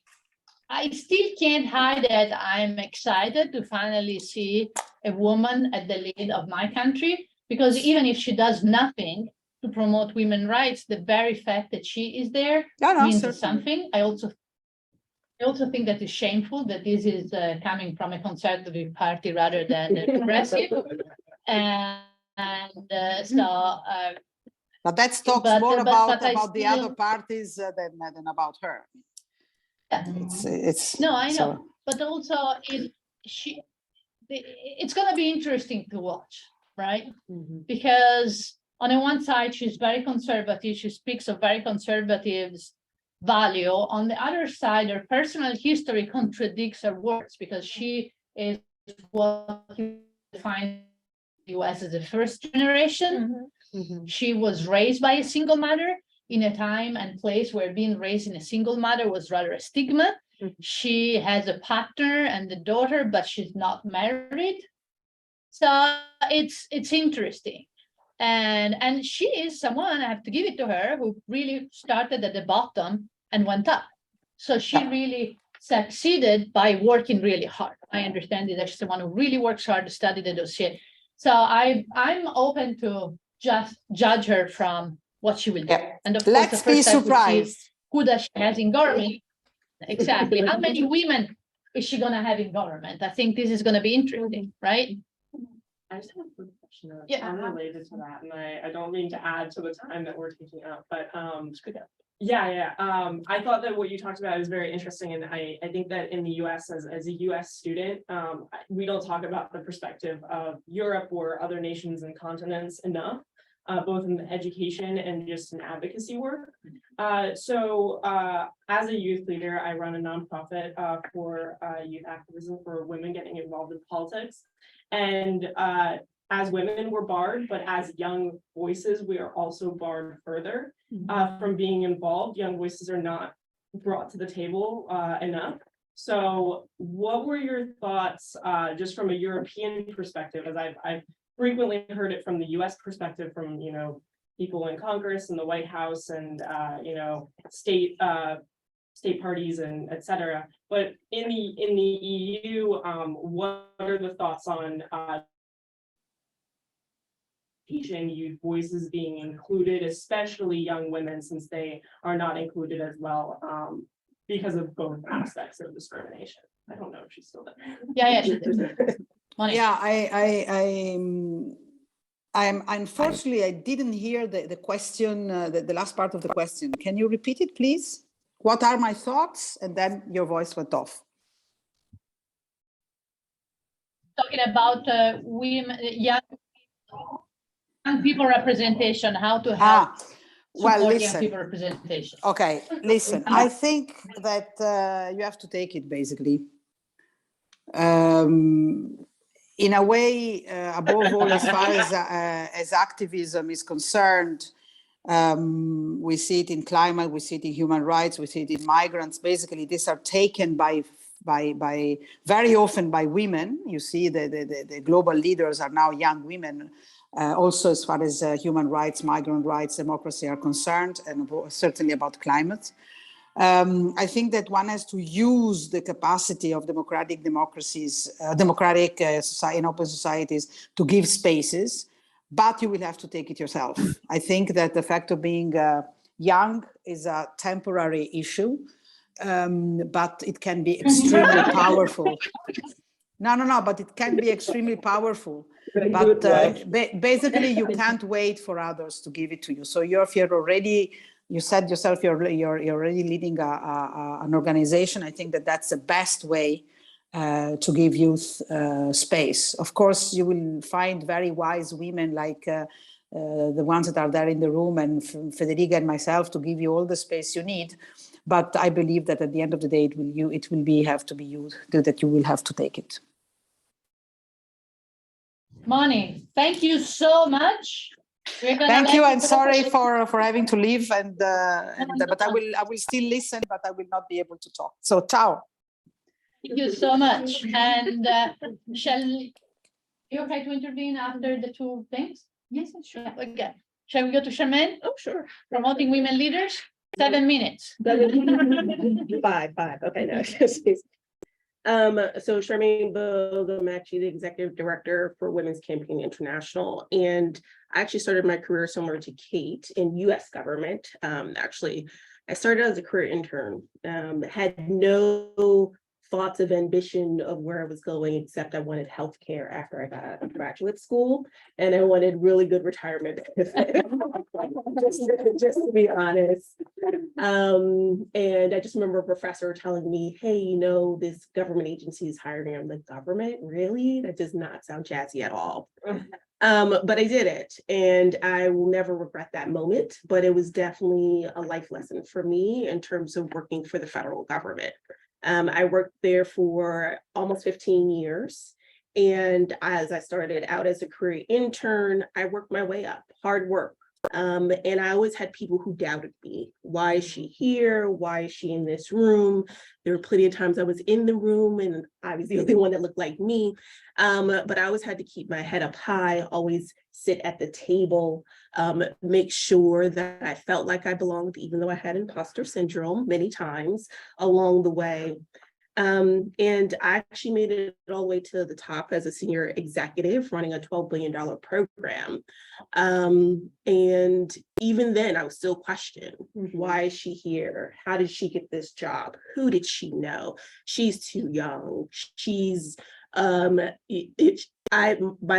still can't hide that I'm excited to finally see a woman at the lead of my country, because even if she does nothing to promote women's rights, the very fact that she is there means something. I also think that it's shameful that this is coming from a conservative party rather than a progressive. But that talks more about the other parties than about her. Yeah. No, I know, but also it's going to be interesting to watch, right? Because on the one side, she's very conservative. She speaks of very conservative value. On the other side, her personal history contradicts her words, because she is what you define the US as a first generation. She was raised by a single mother in a time and place where being raised in a single mother was rather a stigma. She has a partner and a daughter, but she's not married. So it's interesting. And she is someone, I have to give it to her, who really started at the bottom and went up. So she really succeeded by working really hard. I understand that she's someone who really works hard to study the dossier. So I'm open to just judge her from what she will do. And of course, let's be surprised. Who does she has in government? Exactly. How many women is she gonna have in government? I think this is gonna be interesting, right? I just have a quick question unrelated to that, and I don't mean to add to the time that we're taking up, but I thought that what you talked about is very interesting, and I think that in the US, as a US student, we don't talk about the perspective of Europe or other nations and continents enough, both in the education and just in advocacy work. So as a youth leader, I run a nonprofit for youth activism for women getting involved in politics. And as women, we're barred, but as young voices, we are also barred further from being involved. Young voices are not brought to the table enough. So what were your thoughts just from a European perspective, as I've frequently heard it from the US perspective, from, you know, people in Congress and the White House and, you know, state parties and et cetera. But in the EU, what are the thoughts on Asian youth voices being included, especially young women, since they are not included as well because of both aspects of discrimination? I don't know if she's still there. Yeah, she is. Yeah, I'm unfortunately, I didn't hear the question, the last part of the question. Can you repeat it, please? What are my thoughts? And then your voice went off. Talking about women, young people representation, how to help support young people representation. Okay, listen, I think that you have to take it basically. In a way, above all, as far as activism is concerned, we see it in climate, we see it in human rights, we see it in migrants. Basically, these are taken by very often by women. You see the global leaders are now young women, also as far as human rights, migrant rights, democracy are concerned, and certainly about climate. I think that one has to use the capacity of democratic democracies, democratic and open societies to give spaces, but you will have to take it yourself. I think that the fact of being young is a temporary issue, but it can be extremely powerful. No, but it can be extremely powerful. But basically, you can't wait for others to give it to you. So if you're already, you said yourself, you're already leading an organization. I think that that's the best way to give youth space. Of course, you will find very wise women like the ones that are there in the room, and Federiga and myself, to give you all the space you need. But I believe that at the end of the day, it will have to be you that you will have to take it. Moni, thank you so much. Thank you, and sorry for having to leave, but I will still listen, but I will not be able to talk. So ciao. Thank you so much. And shall you okay to intervene after the two things? Yes, sure. Again. Shall we go to Charmain? Oh, sure. Promoting women leaders, 7 minutes. Five, okay, no. So Charmain Bogue, I'm actually the executive director for Women's Campaign International, and I actually started my career similar to Kate in US government. Actually, I started as a career intern, had no thoughts of ambition of where I was going, except I wanted healthcare after I got out of graduate school, and I wanted really good retirement just to be honest. And I just remember a professor telling me, hey, you know, this government agency is hiring. I'm like, government, really? That does not sound jazzy at all. But I did it, and I will never regret that moment, but it was definitely a life lesson for me in terms of working for the federal government. I worked there for almost 15 years. And as I started out as a career intern, I worked my way up, hard work. And I always had people who doubted me. Why is she here? Why is she in this room? There were plenty of times I was in the room and I was the only one that looked like me. But I always had to keep my head up high, always sit at the table, make sure that I felt like I belonged, even though I had imposter syndrome many times along the way. And I actually made it all the way to the top as a senior executive running a $12 billion program. And even then I was still questioned, why is she here? How did she get this job? Who did she know? She's too young. She's, my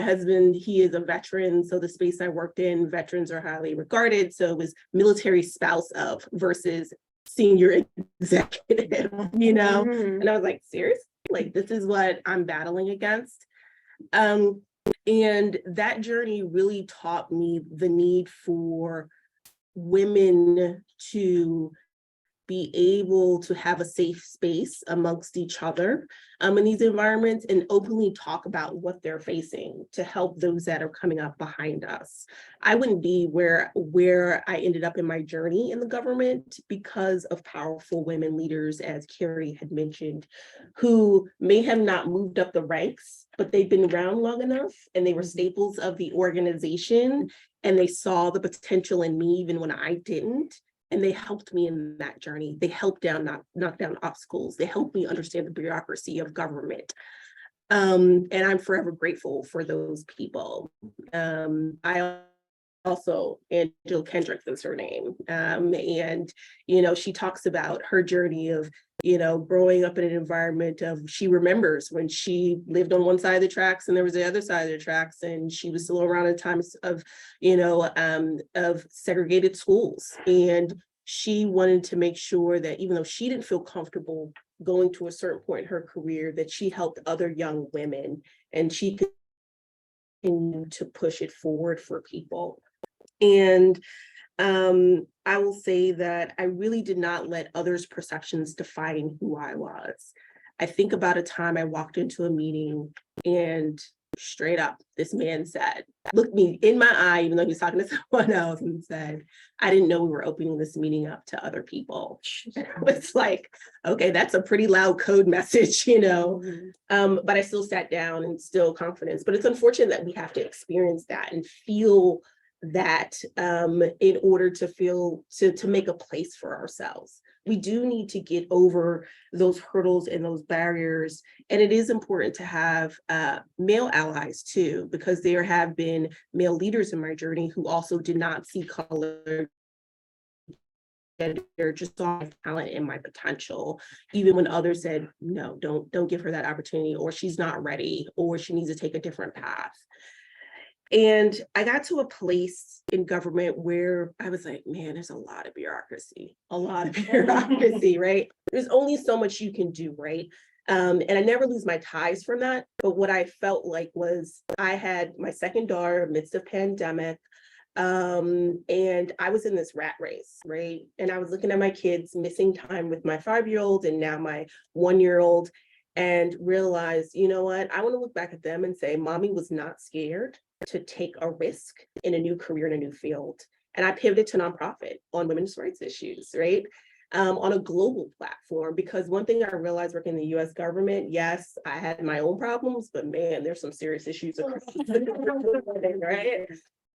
husband, he is a veteran. So the space I worked in, veterans are highly regarded. So it was military spouse of versus senior executive, you know? And I was like, seriously, like, this is what I'm battling against. And that journey really taught me the need for women to be able to have a safe space amongst each other in these environments and openly talk about what they're facing to help those that are coming up behind us. I wouldn't be where I ended up in my journey in the government because of powerful women leaders, as Kari had mentioned, who may have not moved up the ranks, but they've been around long enough and they were staples of the organization and they saw the potential in me even when I didn't. And they helped me in that journey. They helped knock down obstacles. They helped me understand the bureaucracy of government. And I'm forever grateful for those people. I also, Angela Kendrick is her name. And, you know, she talks about her journey of, you know, growing up in an environment of, she remembers when she lived on one side of the tracks and there was the other side of the tracks, and she was still around in times of, you know, of segregated schools. And she wanted to make sure that even though she didn't feel comfortable going to a certain point in her career, that she helped other young women and she continued to push it forward for people. And I will say that I really did not let others' perceptions define who I was. I think about a time I walked into a meeting and straight up, this man said, looked me in my eye, even though he was talking to someone else, and said, I didn't know we were opening this meeting up to other people. And I was like, okay, that's a pretty loud code message, you know, but I still sat down and still confidence. But it's unfortunate that we have to experience that and feel that in order to feel, to make a place for ourselves. We do need to get over those hurdles and those barriers. And it is important to have male allies too, because there have been male leaders in my journey who also did not see color, gender, just saw my talent and my potential, even when others said, no, don't give her that opportunity, or she's not ready, or she needs to take a different path. And I got to a place in government where I was like, man, there's a lot of bureaucracy, right? There's only so much you can do, right? And I never lose my ties from that. But what I felt like was I had my second daughter amidst a pandemic, and I was in this rat race, right? And I was looking at my kids missing time with my 5-year-old and now my 1-year-old, and realized, you know what? I want to look back at them and say, mommy was not scared to take a risk in a new career in a new field. And I pivoted to nonprofit on women's rights issues, right? On a global platform, because one thing I realized working in the US government, yes, I had my own problems, but man, there's some serious issues across the government, right?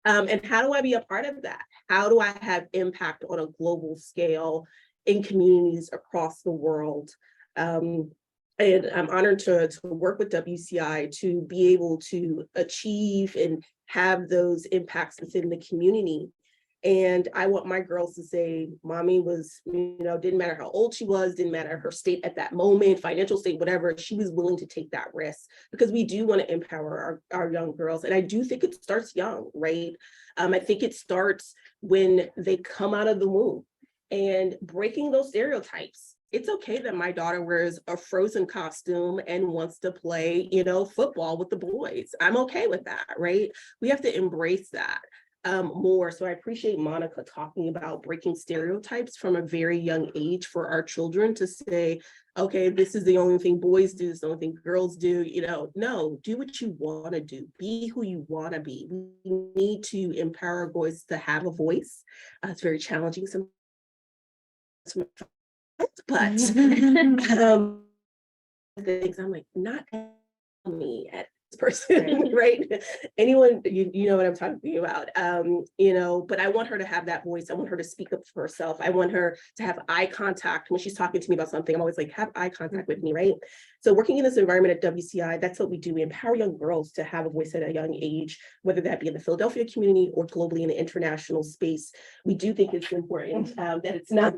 And how do I be a part of that? How do I have impact on a global scale in communities across the world? And I'm honored to work with WCI to be able to achieve and have those impacts within the community. And I want my girls to say, mommy was, didn't matter how old she was, didn't matter her state at that moment, financial state, whatever, she was willing to take that risk, because we do want to empower our young girls. And I do think it starts young, right? I think it starts when they come out of the womb and breaking those stereotypes. It's okay that my daughter wears a Frozen costume and wants to play, football with the boys. I'm okay with that, right? We have to embrace that. More. So I appreciate Monica talking about breaking stereotypes from a very young age for our children to say, okay, this is the only thing boys do, this is the only thing girls do, no, do what you want to do, be who you want to be. We need to empower our boys to have a voice. It's very challenging sometimes, but things I'm like, not me at person, right? Anyone, you know what I'm talking about, but I want her to have that voice. I want her to speak up for herself. I want her to have eye contact when she's talking to me about something. I'm always like, have eye contact with me, right? So working in this environment at WCI, that's what we do. We empower young girls to have a voice at a young age, whether that be in the Philadelphia community or globally in the international space. We do think it's important that it's not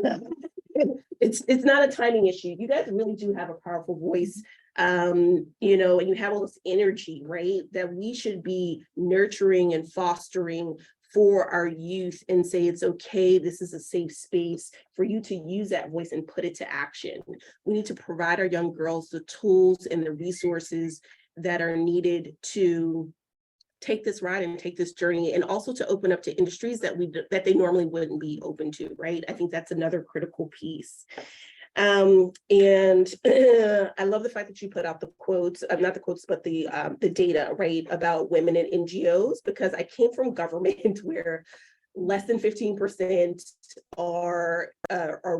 it's not a timing issue. You guys really do have a powerful voice. And you have all this energy, right, that we should be nurturing and fostering for our youth, and say it's okay, this is a safe space for you to use that voice and put it to action. We need to provide our young girls the tools and the resources that are needed to take this ride and take this journey, and also to open up to industries that they normally wouldn't be open to, right? I think that's another critical piece. And I love the fact that you put out the quotes, not the quotes, but the data, right, about women in NGOs, because I came from government where less than 15% are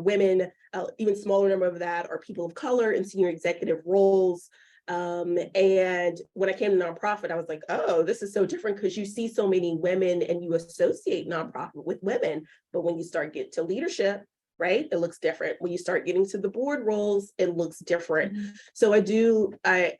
women, even smaller number of that are people of color in senior executive roles. And when I came to nonprofit, I was like, oh, this is so different, because you see so many women and you associate nonprofit with women, but when you start getting to leadership, right, it looks different. When you start getting to the board roles, it looks different. So we do need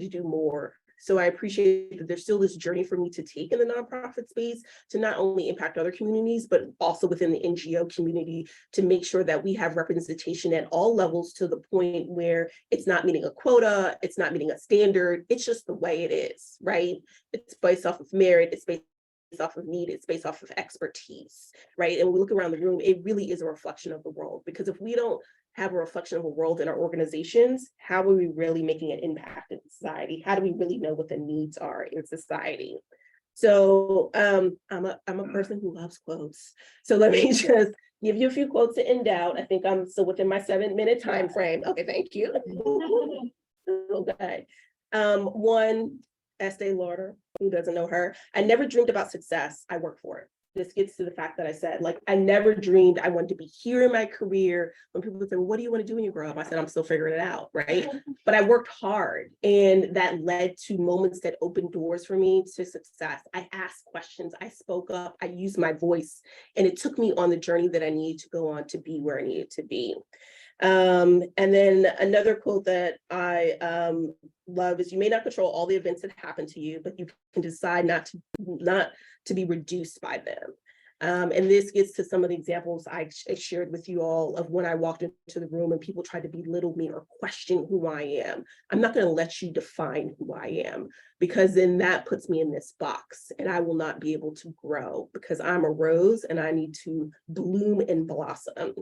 to do more. So I appreciate that there's still this journey for me to take in the nonprofit space to not only impact other communities, but also within the NGO community, to make sure that we have representation at all levels, to the point where it's not meeting a quota, it's not meeting a standard, it's just the way it is, right? It's based off of merit, it's based off of need, it's based off of expertise, right? And when we look around the room, it really is a reflection of the world, because if we don't have a reflection of the world in our organizations, how are we really making an impact in society? How do we really know what the needs are in society? So I'm a person who loves quotes. So let me just give you a few quotes to end out. I think I'm still within my 7-minute time frame. Okay, thank you. Okay. One, Estee Lauder, who doesn't know her? I never dreamed about success. I worked for it. This gets to the fact that I said, like, I never dreamed I wanted to be here in my career. When people say, well, what do you want to do when you grow up? I said, I'm still figuring it out, right? But I worked hard, and that led to moments that opened doors for me to success. I asked questions, I spoke up, I used my voice, and it took me on the journey that I needed to go on to be where I needed to be. And then another quote that I love is, you may not control all the events that happen to you, but you can decide not to be reduced by them. And this gets to some of the examples I shared with you all of when I walked into the room and people tried to belittle me or question who I am. I'm not going to let you define who I am, because then that puts me in this box and I will not be able to grow, because I'm a rose and I need to bloom and blossom.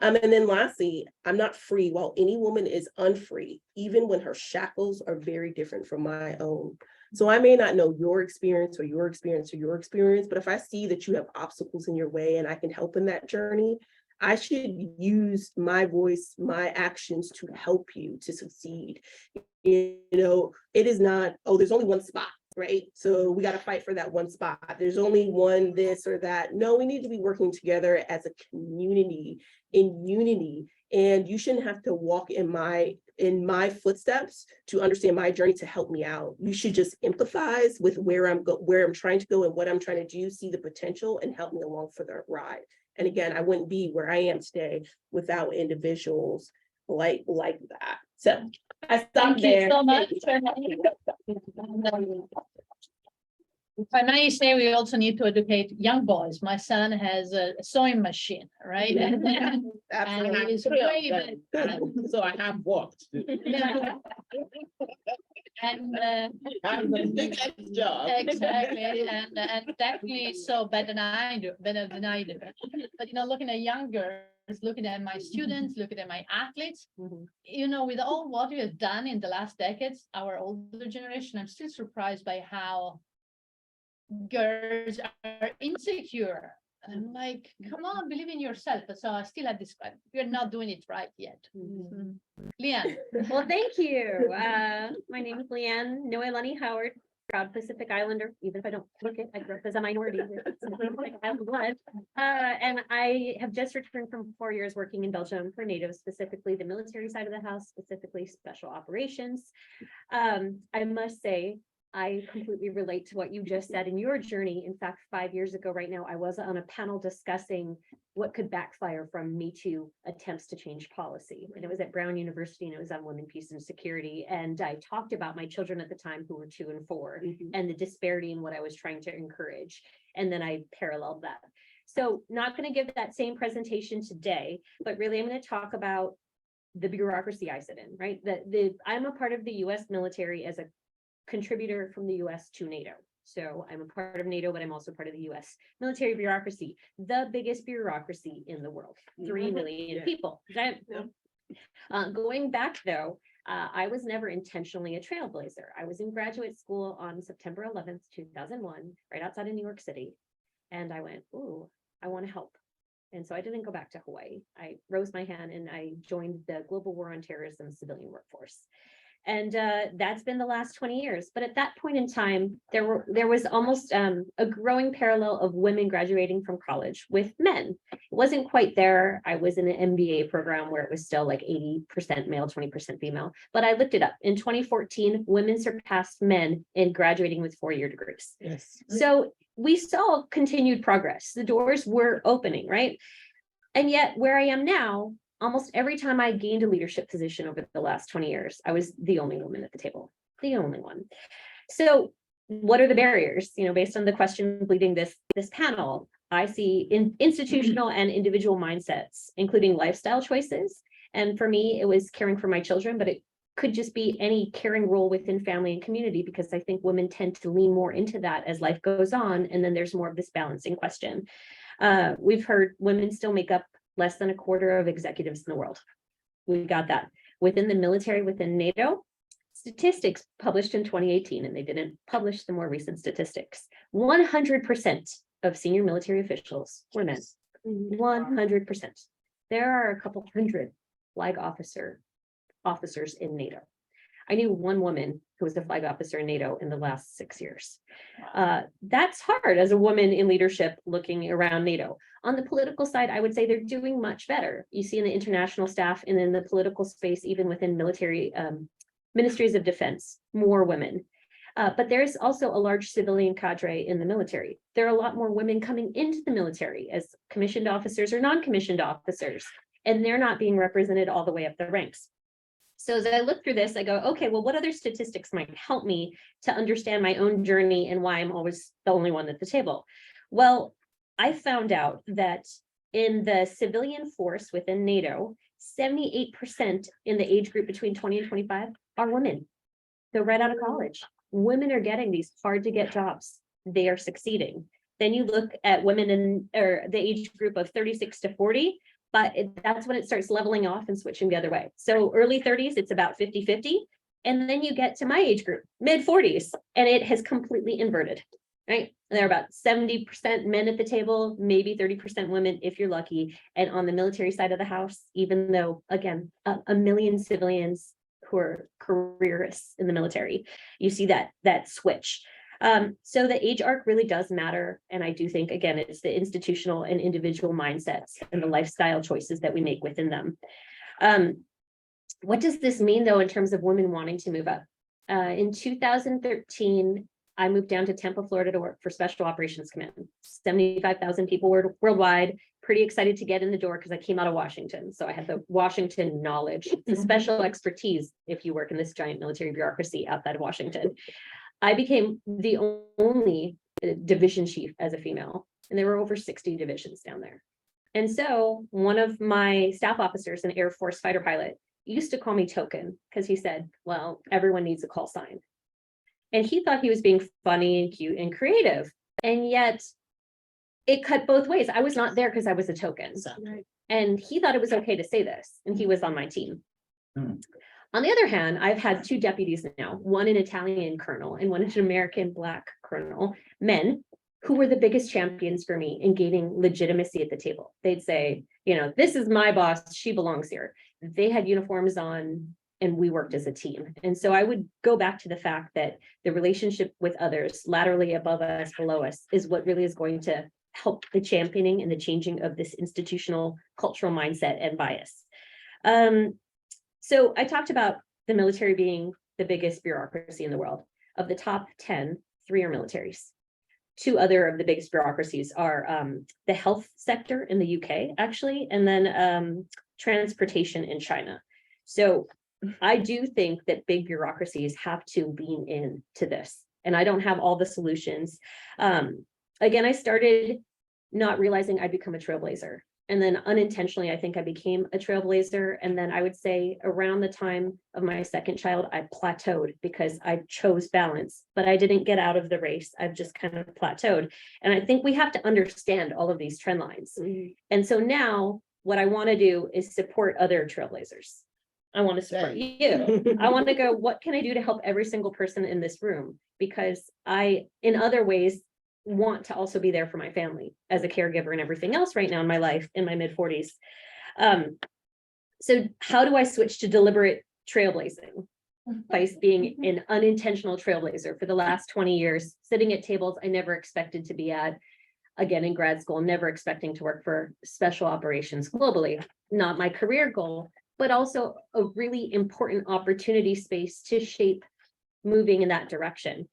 And then lastly, I'm not free while any woman is unfree, even when her shackles are very different from my own. So I may not know your experience or your experience or your experience, but if I see that you have obstacles in your way and I can help in that journey, I should use my voice, my actions to help you to succeed. You know, it is not, oh, there's only one spot, right? So we got to fight for that one spot. There's only one this or that. No, we need to be working together as a community in unity. And you shouldn't have to walk in my in my footsteps to understand my journey to help me out. You should just empathize with where I'm trying to go and what I'm trying to do, see the potential and help me along for the ride. And again, I wouldn't be where I am today without individuals like that. So I stopped Thank you there. so much. If I may say, we also need to educate young boys. My son has a sewing machine, right? And Absolutely. he's way better. So I have walked. Yeah. And I'm the next job. exactly, and definitely so better than I do. But looking at young girls, looking at my students, looking at my athletes, with all what we have done in the last decades, our older generation, I'm still surprised by how girls are insecure. I'm like, come on, believe in yourself. But so I still have this, we're not doing it right yet. LeAnne. Well, thank you. My name is LeAnne Noelani Howard, proud Pacific Islander, even if I don't look it, I grew up as a minority. And I have just returned from 4 years working in Belgium for NATO, specifically the military side of the house, specifically special operations. I must say, I completely relate to what you just said in your journey. In fact, 5 years ago right now, I was on a panel discussing what could backfire from Me Too attempts to change policy. And it was at Brown University and it was on women, peace and security. And I talked about my children at the time who were 2 and 4 and the disparity in what I was trying to encourage. And then I paralleled that. So not going to give that same presentation today, but really I'm going to talk about the bureaucracy I sit in, right? I'm a part of the US military as a contributor from the US to NATO. So I'm a part of NATO, but I'm also part of the US military bureaucracy, the biggest bureaucracy in the world, 3 million people. Going back though, I was never intentionally a trailblazer. I was in graduate school on September 11th, 2001, right outside of New York City. And I went, ooh, I want to help. And so I didn't go back to Hawaii. I rose my hand and I joined the Global War on Terrorism civilian workforce. And that's been the last 20 years. But at that point in time, there was almost a growing parallel of women graduating from college with men. It wasn't quite there. I was in an MBA program where it was still like 80% male, 20% female. But I looked it up. In 2014, women surpassed men in graduating with 4-year degrees. Yes. So we saw continued progress. The doors were opening, right? And yet where I am now, almost every time I gained a leadership position over the last 20 years, I was the only woman at the table, the only one. So what are the barriers? Based on the questions leading this panel, I see institutional and individual mindsets, including lifestyle choices. And for me, it was caring for my children, but it could just be any caring role within family and community, because I think women tend to lean more into that as life goes on. And then there's more of this balancing question. We've heard women still make up less than a quarter of executives in the world. We got that. Within the military, within NATO, statistics published in 2018, and they didn't publish the more recent statistics. 100% of senior military officials were men. 100%. There are a couple hundred flag officers in NATO. I knew one woman who was a flag officer in NATO in the last 6 years. That's hard as a woman in leadership looking around NATO. On the political side, I would say they're doing much better. You see in the international staff and in the political space, even within military ministries of defense, more women. But there's also a large civilian cadre in the military. There are a lot more women coming into the military as commissioned officers or non-commissioned officers, and they're not being represented all the way up the ranks. So as I look through this, I go, okay, well, what other statistics might help me to understand my own journey and why I'm always the only one at the table? Well, I found out that in the civilian force within NATO, 78% in the age group between 20 and 25 are women. They're right out of college. Women are getting these hard to get jobs. They are succeeding. Then you look at women in the age group of 36 to 40, but that's when it starts leveling off and switching the other way. So early 30s, it's about 50-50. And then you get to my age group, mid 40s, and it has completely inverted, right? And there are about 70% men at the table, maybe 30% women if you're lucky. And on the military side of the house, even though, again, a million civilians who are careerists in the military, you see that switch. So the age arc really does matter. And I do think, again, it's the institutional and individual mindsets and the lifestyle choices that we make within them. what does this mean though, in terms of women wanting to move up? In 2013, I moved down to Tampa, Florida to work for Special Operations Command. 75,000 people worldwide, pretty excited to get in the door because I came out of Washington. So I had the Washington knowledge, the special expertise if you work in this giant military bureaucracy outside of Washington. I became the only division chief as a female, and there were over 60 divisions down there. And so one of my staff officers, an Air Force fighter pilot, used to call me token because he said, well, everyone needs a call sign. And he thought he was being funny and cute and creative. And yet it cut both ways. I was not there because I was a token. And he thought it was okay to say this, and he was on my team. On the other hand, I've had two deputies now, one an Italian colonel and one an American Black colonel, men who were the biggest champions for me in gaining legitimacy at the table. They'd say, you know, this is my boss, she belongs here. They had uniforms on and we worked as a team. And so I would go back to the fact that the relationship with others, laterally above us, below us, is what really is going to help the championing and the changing of this institutional cultural mindset and bias. So I talked about the military being the biggest bureaucracy in the world. Of the top 10, 3 are militaries. 2 other of the biggest bureaucracies are the health sector in the UK, actually, and then transportation in China. So I do think that big bureaucracies have to lean into this, and I don't have all the solutions. Again, I started not realizing I'd become a trailblazer. And then unintentionally, I think I became a trailblazer. And then I would say around the time of my second child, I plateaued because I chose balance, but I didn't get out of the race. I've just kind of plateaued. And I think we have to understand all of these trend lines. And so now what I want to do is support other trailblazers. I want to support you. I want to go, what can I do to help every single person in this room? Because I, in other ways, want to also be there for my family as a caregiver and everything else right now in my life in my mid-40s. So how do I switch to deliberate trailblazing? By being an unintentional trailblazer for the last 20 years, sitting at tables I never expected to be at. Again, in grad school, never expecting to work for special operations globally, not my career goal, but also a really important opportunity space to shape moving in that direction.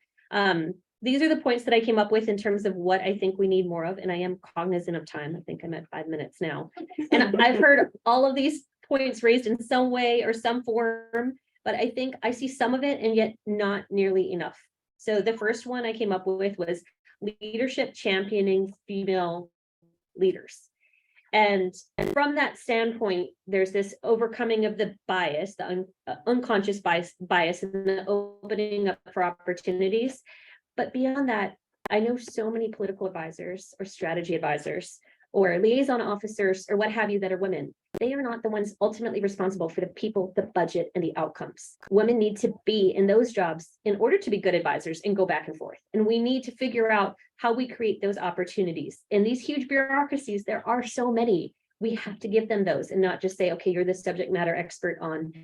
These are the points that I came up with in terms of what I think we need more of, and I am cognizant of time. I think I'm at 5 minutes now. And I've heard all of these points raised in some way or some form, but I think I see some of it and yet not nearly enough. So the first one I came up with was leadership championing female leaders. And from that standpoint, there's this overcoming of the bias, the unconscious bias, and the opening up for opportunities. But beyond that, I know so many political advisors or strategy advisors or liaison officers or what have you that are women. They are not the ones ultimately responsible for the people, the budget, and the outcomes. Women need to be in those jobs in order to be good advisors and go back and forth. And we need to figure out how we create those opportunities. In these huge bureaucracies, there are so many. We have to give them those and not just say, okay, you're the subject matter expert on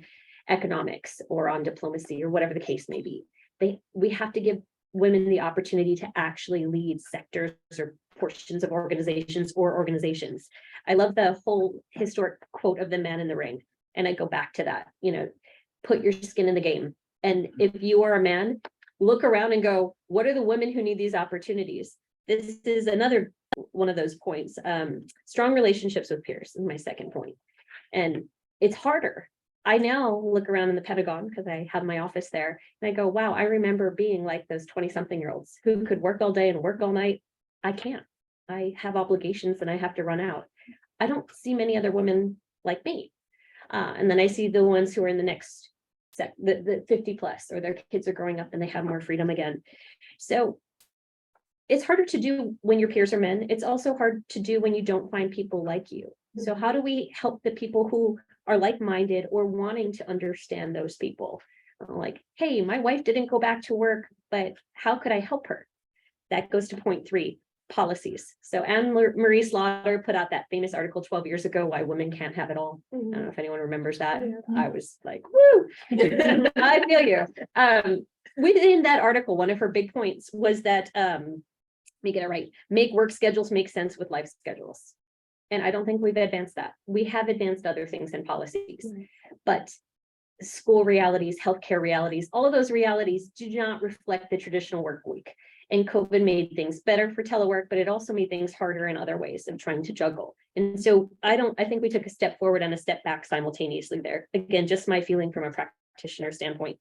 economics or on diplomacy or whatever the case may be. We have to give women the opportunity to actually lead sectors or portions of organizations or organizations. I love the whole historic quote of the man in the ring. And I go back to that, you know, put your skin in the game. And if you are a man, look around and go, what are the women who need these opportunities? This is another one of those points. Strong relationships with peers is my second point. And it's harder. I now look around in the Pentagon because I have my office there and I go, wow, I remember being like those 20-something-year-olds who could work all day and work all night. I can't. I have obligations and I have to run out. I don't see many other women like me. And then I see the ones who are in the next the 50 plus, or their kids are growing up and they have more freedom again. So it's harder to do when your peers are men. It's also hard to do when you don't find people like you. So how do we help the people who are like-minded or wanting to understand those people? Like, hey, my wife didn't go back to work, but how could I help her? That goes to point 3, policies. So Anne-Marie Slaughter put out that famous article 12 years ago, Why Women Can't Have It All. I don't know if anyone remembers that. I was like, woo, I feel you. Within that article, one of her big points was that, let me get it right, make work schedules make sense with life schedules. And I don't think we've advanced that. We have advanced other things in policies, but school realities, healthcare realities, all of those realities do not reflect the traditional work week. And COVID made things better for telework, but it also made things harder in other ways of trying to juggle. And so I think we took a step forward and a step back simultaneously there. Again, just my feeling from a practitioner standpoint.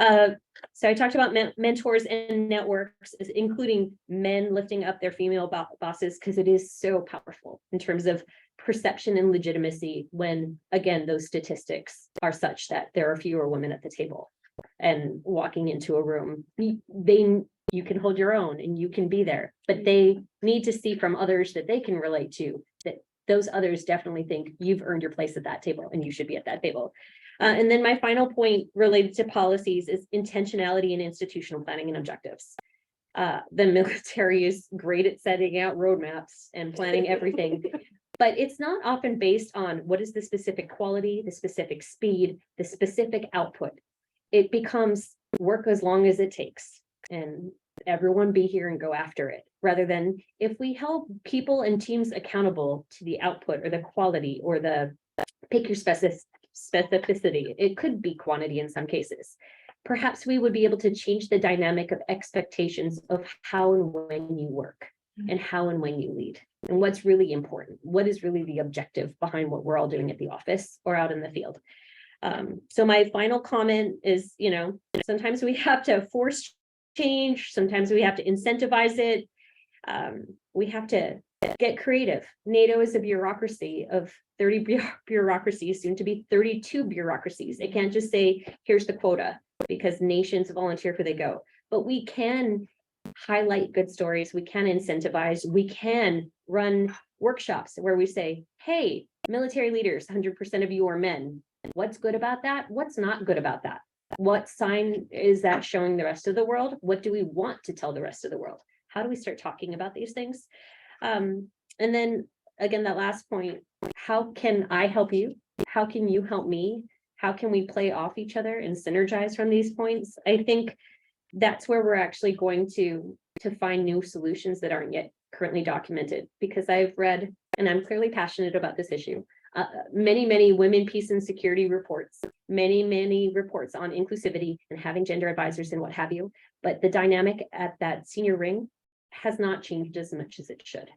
So I talked about mentors and networks, including men lifting up their female bosses, because it is so powerful in terms of perception and legitimacy when, again, those statistics are such that there are fewer women at the table. And walking into a room, you can hold your own and you can be there, but they need to see from others that they can relate to, that those others definitely think you've earned your place at that table and you should be at that table. And then my final point related to policies is intentionality and institutional planning and objectives. The military is great at setting out roadmaps and planning everything, but it's not often based on what is the specific quality, the specific speed, the specific output. It becomes work as long as it takes and everyone be here and go after it, rather than if we held people and teams accountable to the output or the quality or the pick your specificity. It could be quantity in some cases. Perhaps we would be able to change the dynamic of expectations of how and when you work and how and when you lead and what's really important. What is really the objective behind what we're all doing at the office or out in the field? So my final comment is, sometimes we have to force change. Sometimes we have to incentivize it. We have to get creative. NATO is a bureaucracy of 30 bureaucracies, soon to be 32 bureaucracies. It can't just say, here's the quota, because nations volunteer where they go. But we can highlight good stories. We can incentivize. We can run workshops where we say, hey, military leaders, 100% of you are men. What's good about that? What's not good about that? What sign is that showing the rest of the world? What do we want to tell the rest of the world? How do we start talking about these things? And then again, that last point, how can I help you? How can you help me? How can we play off each other and synergize from these points? I think that's where we're actually going to find new solutions that aren't yet currently documented, because I've read, and I'm clearly passionate about this issue, many women, peace and security reports, many reports on inclusivity and having gender advisors and what have you. But the dynamic at that senior ring has not changed as much as it should.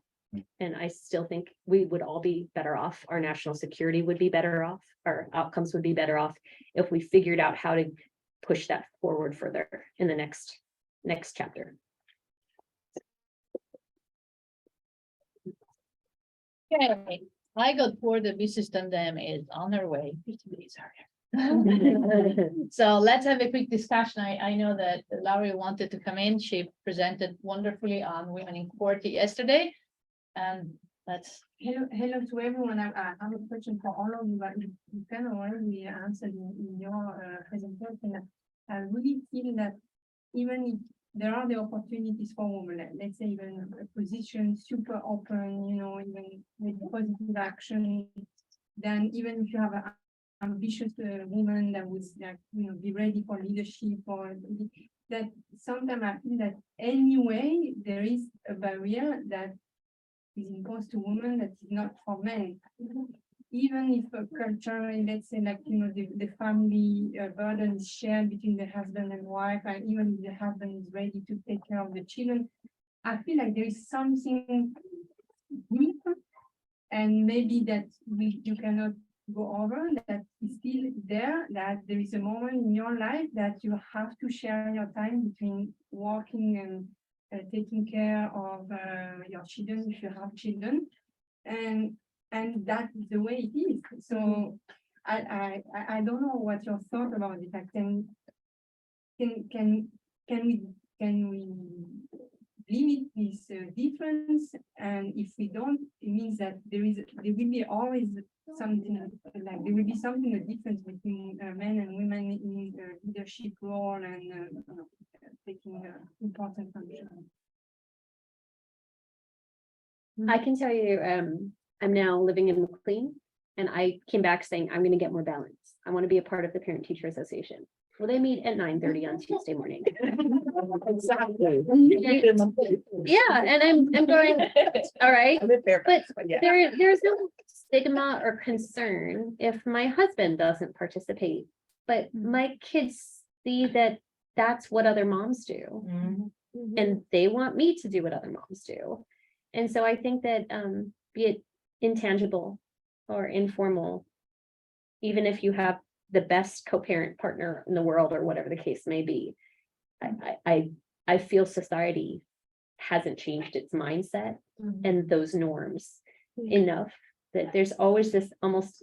And I still think we would all be better off. Our national security would be better off. Our outcomes would be better off if we figured out how to push that forward further in the next chapter. Okay, I got word the business tandem is on their way. So let's have a quick discussion. I know that Laurie wanted to come in. She presented wonderfully on women in court yesterday. And that's Hello to everyone. I have a question for all of you, but you can already answer in your presentation. I really feel that even if there are the opportunities for women, let's say even a position super open, even with positive action, then even if you have an ambitious woman that would be ready for leadership, or that sometimes I feel that anyway there is a barrier that is imposed to women that is not for men. Even if a culture, let's say the family burden is shared between the husband and wife, and even if the husband is ready to take care of the children, I feel like there is something deep, and maybe that you cannot go over, that is still there, that there is a moment in your life that you have to share your time between working and taking care of your children if you have children, and that is the way it is. So I don't know what your thought about it. Like, can we limit this difference? And if we don't, it means that there will be always something, like there will be something, a difference between men and women in leadership role and taking important function. I can tell you, I'm now living in McLean, and I came back saying, I'm going to get more balance. I want to be a part of the Parent Teacher Association. Well, they meet at 9:30 on Tuesday morning. Exactly. Yeah, and I'm going, all right. But there's no stigma or concern if my husband doesn't participate. but my kids see that that's what other moms do. And they want me to do what other moms do. And so I think that be it intangible or informal, even if you have the best co-parent partner in the world or whatever the case may be, I feel society hasn't changed its mindset and those norms enough that there's always this almost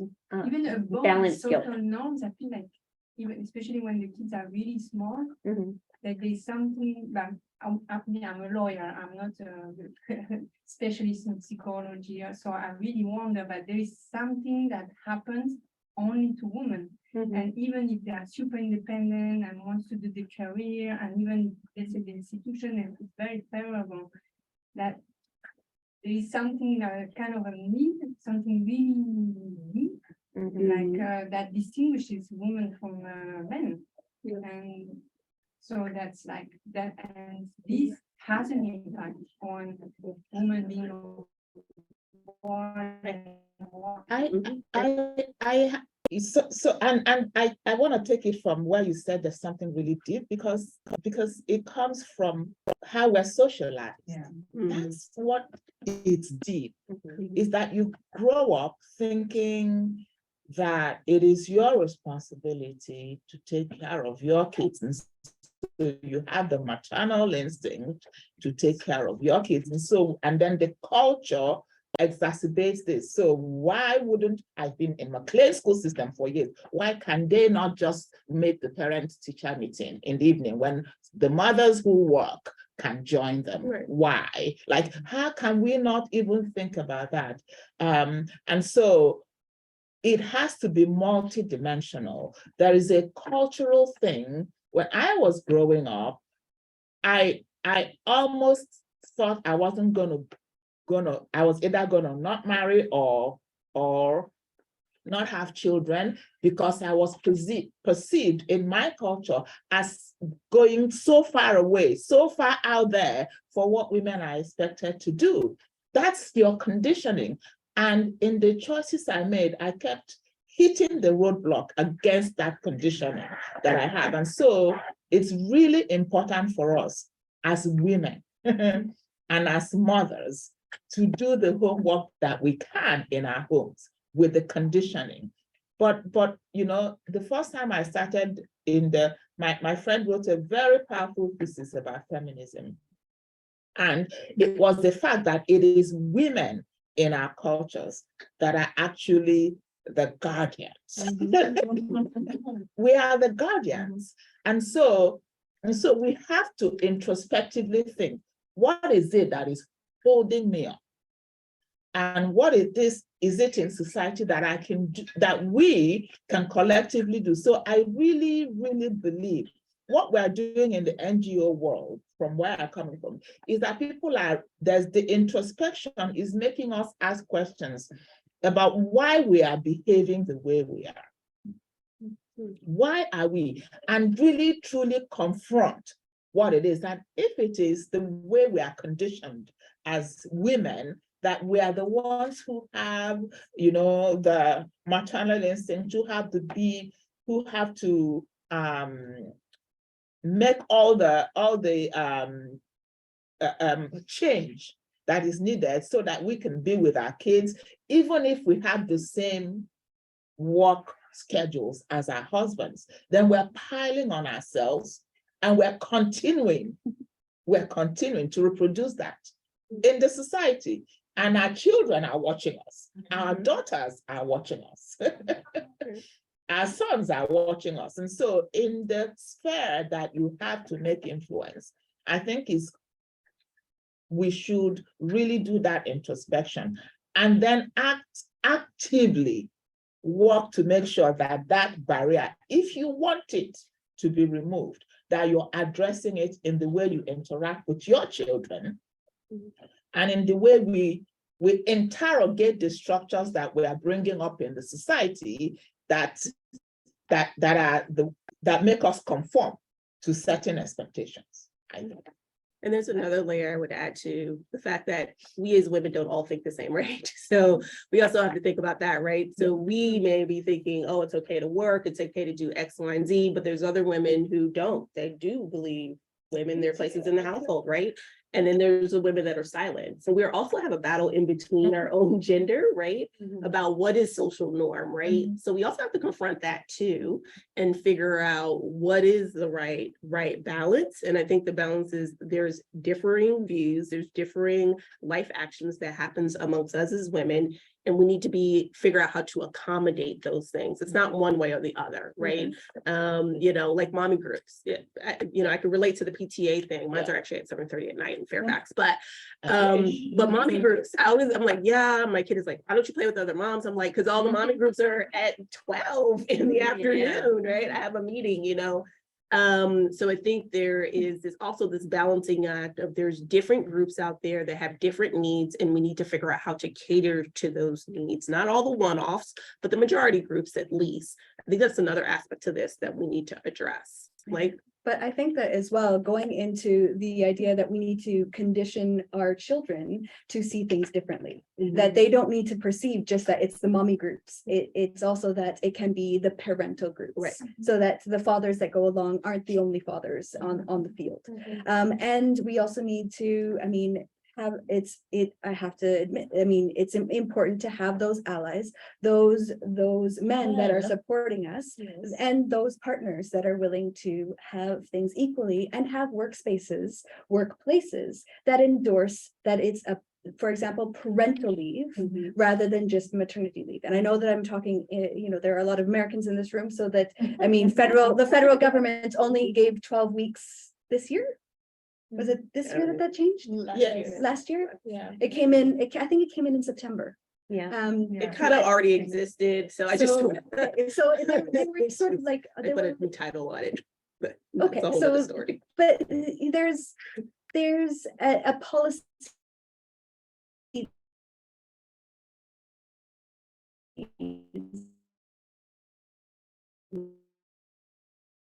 Even above balanced guilt. social norms, I feel like, even especially when the kids are really small, that there's something that I'm a lawyer, I'm not a specialist in psychology, so I really wonder that there is something that happens only to women. And even if they are super independent and wants to do the career, and even let's say the institution is very favorable, that there is something kind of a need, something really deep, like that distinguishes women from men. And so that's like that, and this has an impact on women being born. I want to take it from where you said there's something really deep, because it comes from how we're socialized. That's what it's deep, is that you grow up thinking that it is your responsibility to take care of your kids, and so you have the maternal instinct to take care of your kids, and then the culture exacerbates this. So why wouldn't, I've been in McLean school system for years, why can they not just make the parent-teacher meeting in the evening when the mothers who work can join them? Why? Like, how can we not even think about that? And so it has to be multidimensional. There is a cultural thing. When I was growing up, I almost thought I wasn't I was either gonna not marry or not have children, because I was perceived in my culture as going so far away, so far out there for what women are expected to do. That's your conditioning. And in the choices I made, I kept hitting the roadblock against that conditioning that I had. And so it's really important for us as women and as mothers to do the homework that we can in our homes with the conditioning. But you know, the first time I started my friend wrote a very powerful thesis about feminism. And it was the fact that it is women in our cultures that are actually the guardians. We are the guardians. And so we have to introspectively think, what is it that is holding me up? And what is it in society that I can do, that we can collectively do? So I really, really believe what we're doing in the NGO world, from where I'm coming from, is that there's the introspection is making us ask questions about why we are behaving the way we are. Why are we? And really, truly confront what it is. And if it is the way we are conditioned as women, that we are the ones who have, you know, the maternal instinct, who have to make all the change that is needed so that we can be with our kids, even if we have the same work schedules as our husbands. Then we're piling on ourselves, and we're continuing to reproduce that in the society. And our children are watching us. Our daughters are watching us. Our sons are watching us. And so in the sphere that you have to make influence, I think we should really do that introspection, and then actively work to make sure that that barrier, if you want it to be removed, that you're addressing it in the way you interact with your children, and in the way we interrogate the structures that we are bringing up in the society that make us conform to certain expectations. I think. And there's another layer I would add to the fact that we as women don't all think the same, right? So we also have to think about that, right? So we may be thinking, oh, it's okay to work, it's okay to do X, Y, and Z, but there's other women who don't. They do believe women, their places in the household, right? And then there's the women that are silent. So we also have a battle in between our own gender, right? About what is social norm, right? So we also have to confront that too and figure out what is the right balance. And I think the balance is there's differing views, there's differing life actions that happens amongst us as women. And we need to figure out how to accommodate those things. It's not one way or the other, right? You know, like mommy groups. Yeah, I can relate to the PTA thing. Mine's are actually at 7:30 at night in Fairfax. But mommy groups, I'm like, yeah, my kid is like, why don't you play with other moms? I'm like, because all the mommy groups are at 12 in the afternoon, right? I have a meeting, you know. So I think there is also this balancing act of there's different groups out there that have different needs, and we need to figure out how to cater to those needs, not all the one-offs, but the majority groups at least. I think that's another aspect to this that we need to address. Like, but I think that as well, going into the idea that we need to condition our children to see things differently, that they don't need to perceive just that it's the mommy groups. It's also that it can be the parental groups, right? So that the fathers that go along aren't the only fathers on the field. And we also need to, I have to admit, it's important to have those allies, those men that are supporting us, and those partners that are willing to have things equally and have workspaces, workplaces that endorse that it's for example, parental leave rather than just maternity leave. And I know that I'm talking, there are a lot of Americans in this room, so that, the federal government only gave 12 weeks this year. Was it this year that changed? Last year? Yeah. It came in, I think it came in September. Yeah. it kind of already existed, so I just So they were sort of like, I put a new title on it. But okay, that's a whole other story. but there's a policy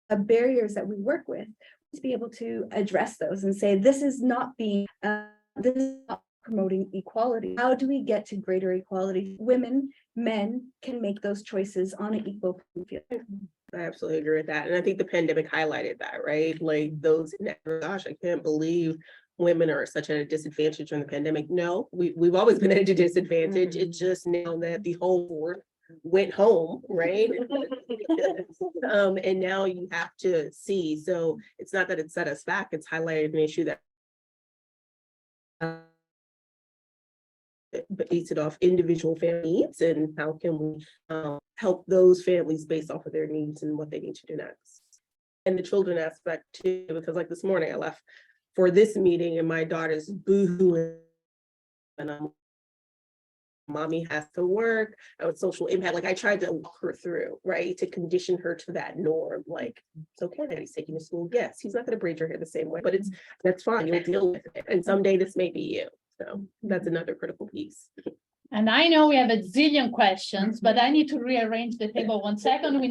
barriers that we work with to be able to address those and say, this is not promoting equality. How do we get to greater equality? Women, men can make those choices on an equal field. I absolutely agree with that. And I think the pandemic highlighted that, right? Like gosh, I can't believe women are such at a disadvantage during the pandemic. No, we've always been at a disadvantage. It's just now that the whole world went home, right? And now you have to see. So it's not that it set us back, it's highlighted an issue that based it off individual family needs, and how can we help those families based off of their needs and what they need to do next. And the children aspect too, because like this morning I left for this meeting and my daughter's boohooing, and mommy has to work, social impact. Like I tried to walk her through, right, to condition her to that norm. Like, it's okay that he's taking you to school. Yes, he's not going to braid your hair the same way, but that's fine. You'll deal with it. And someday this may be you. So that's another critical piece. And I know we have a zillion questions, but I need to rearrange the table 1 second.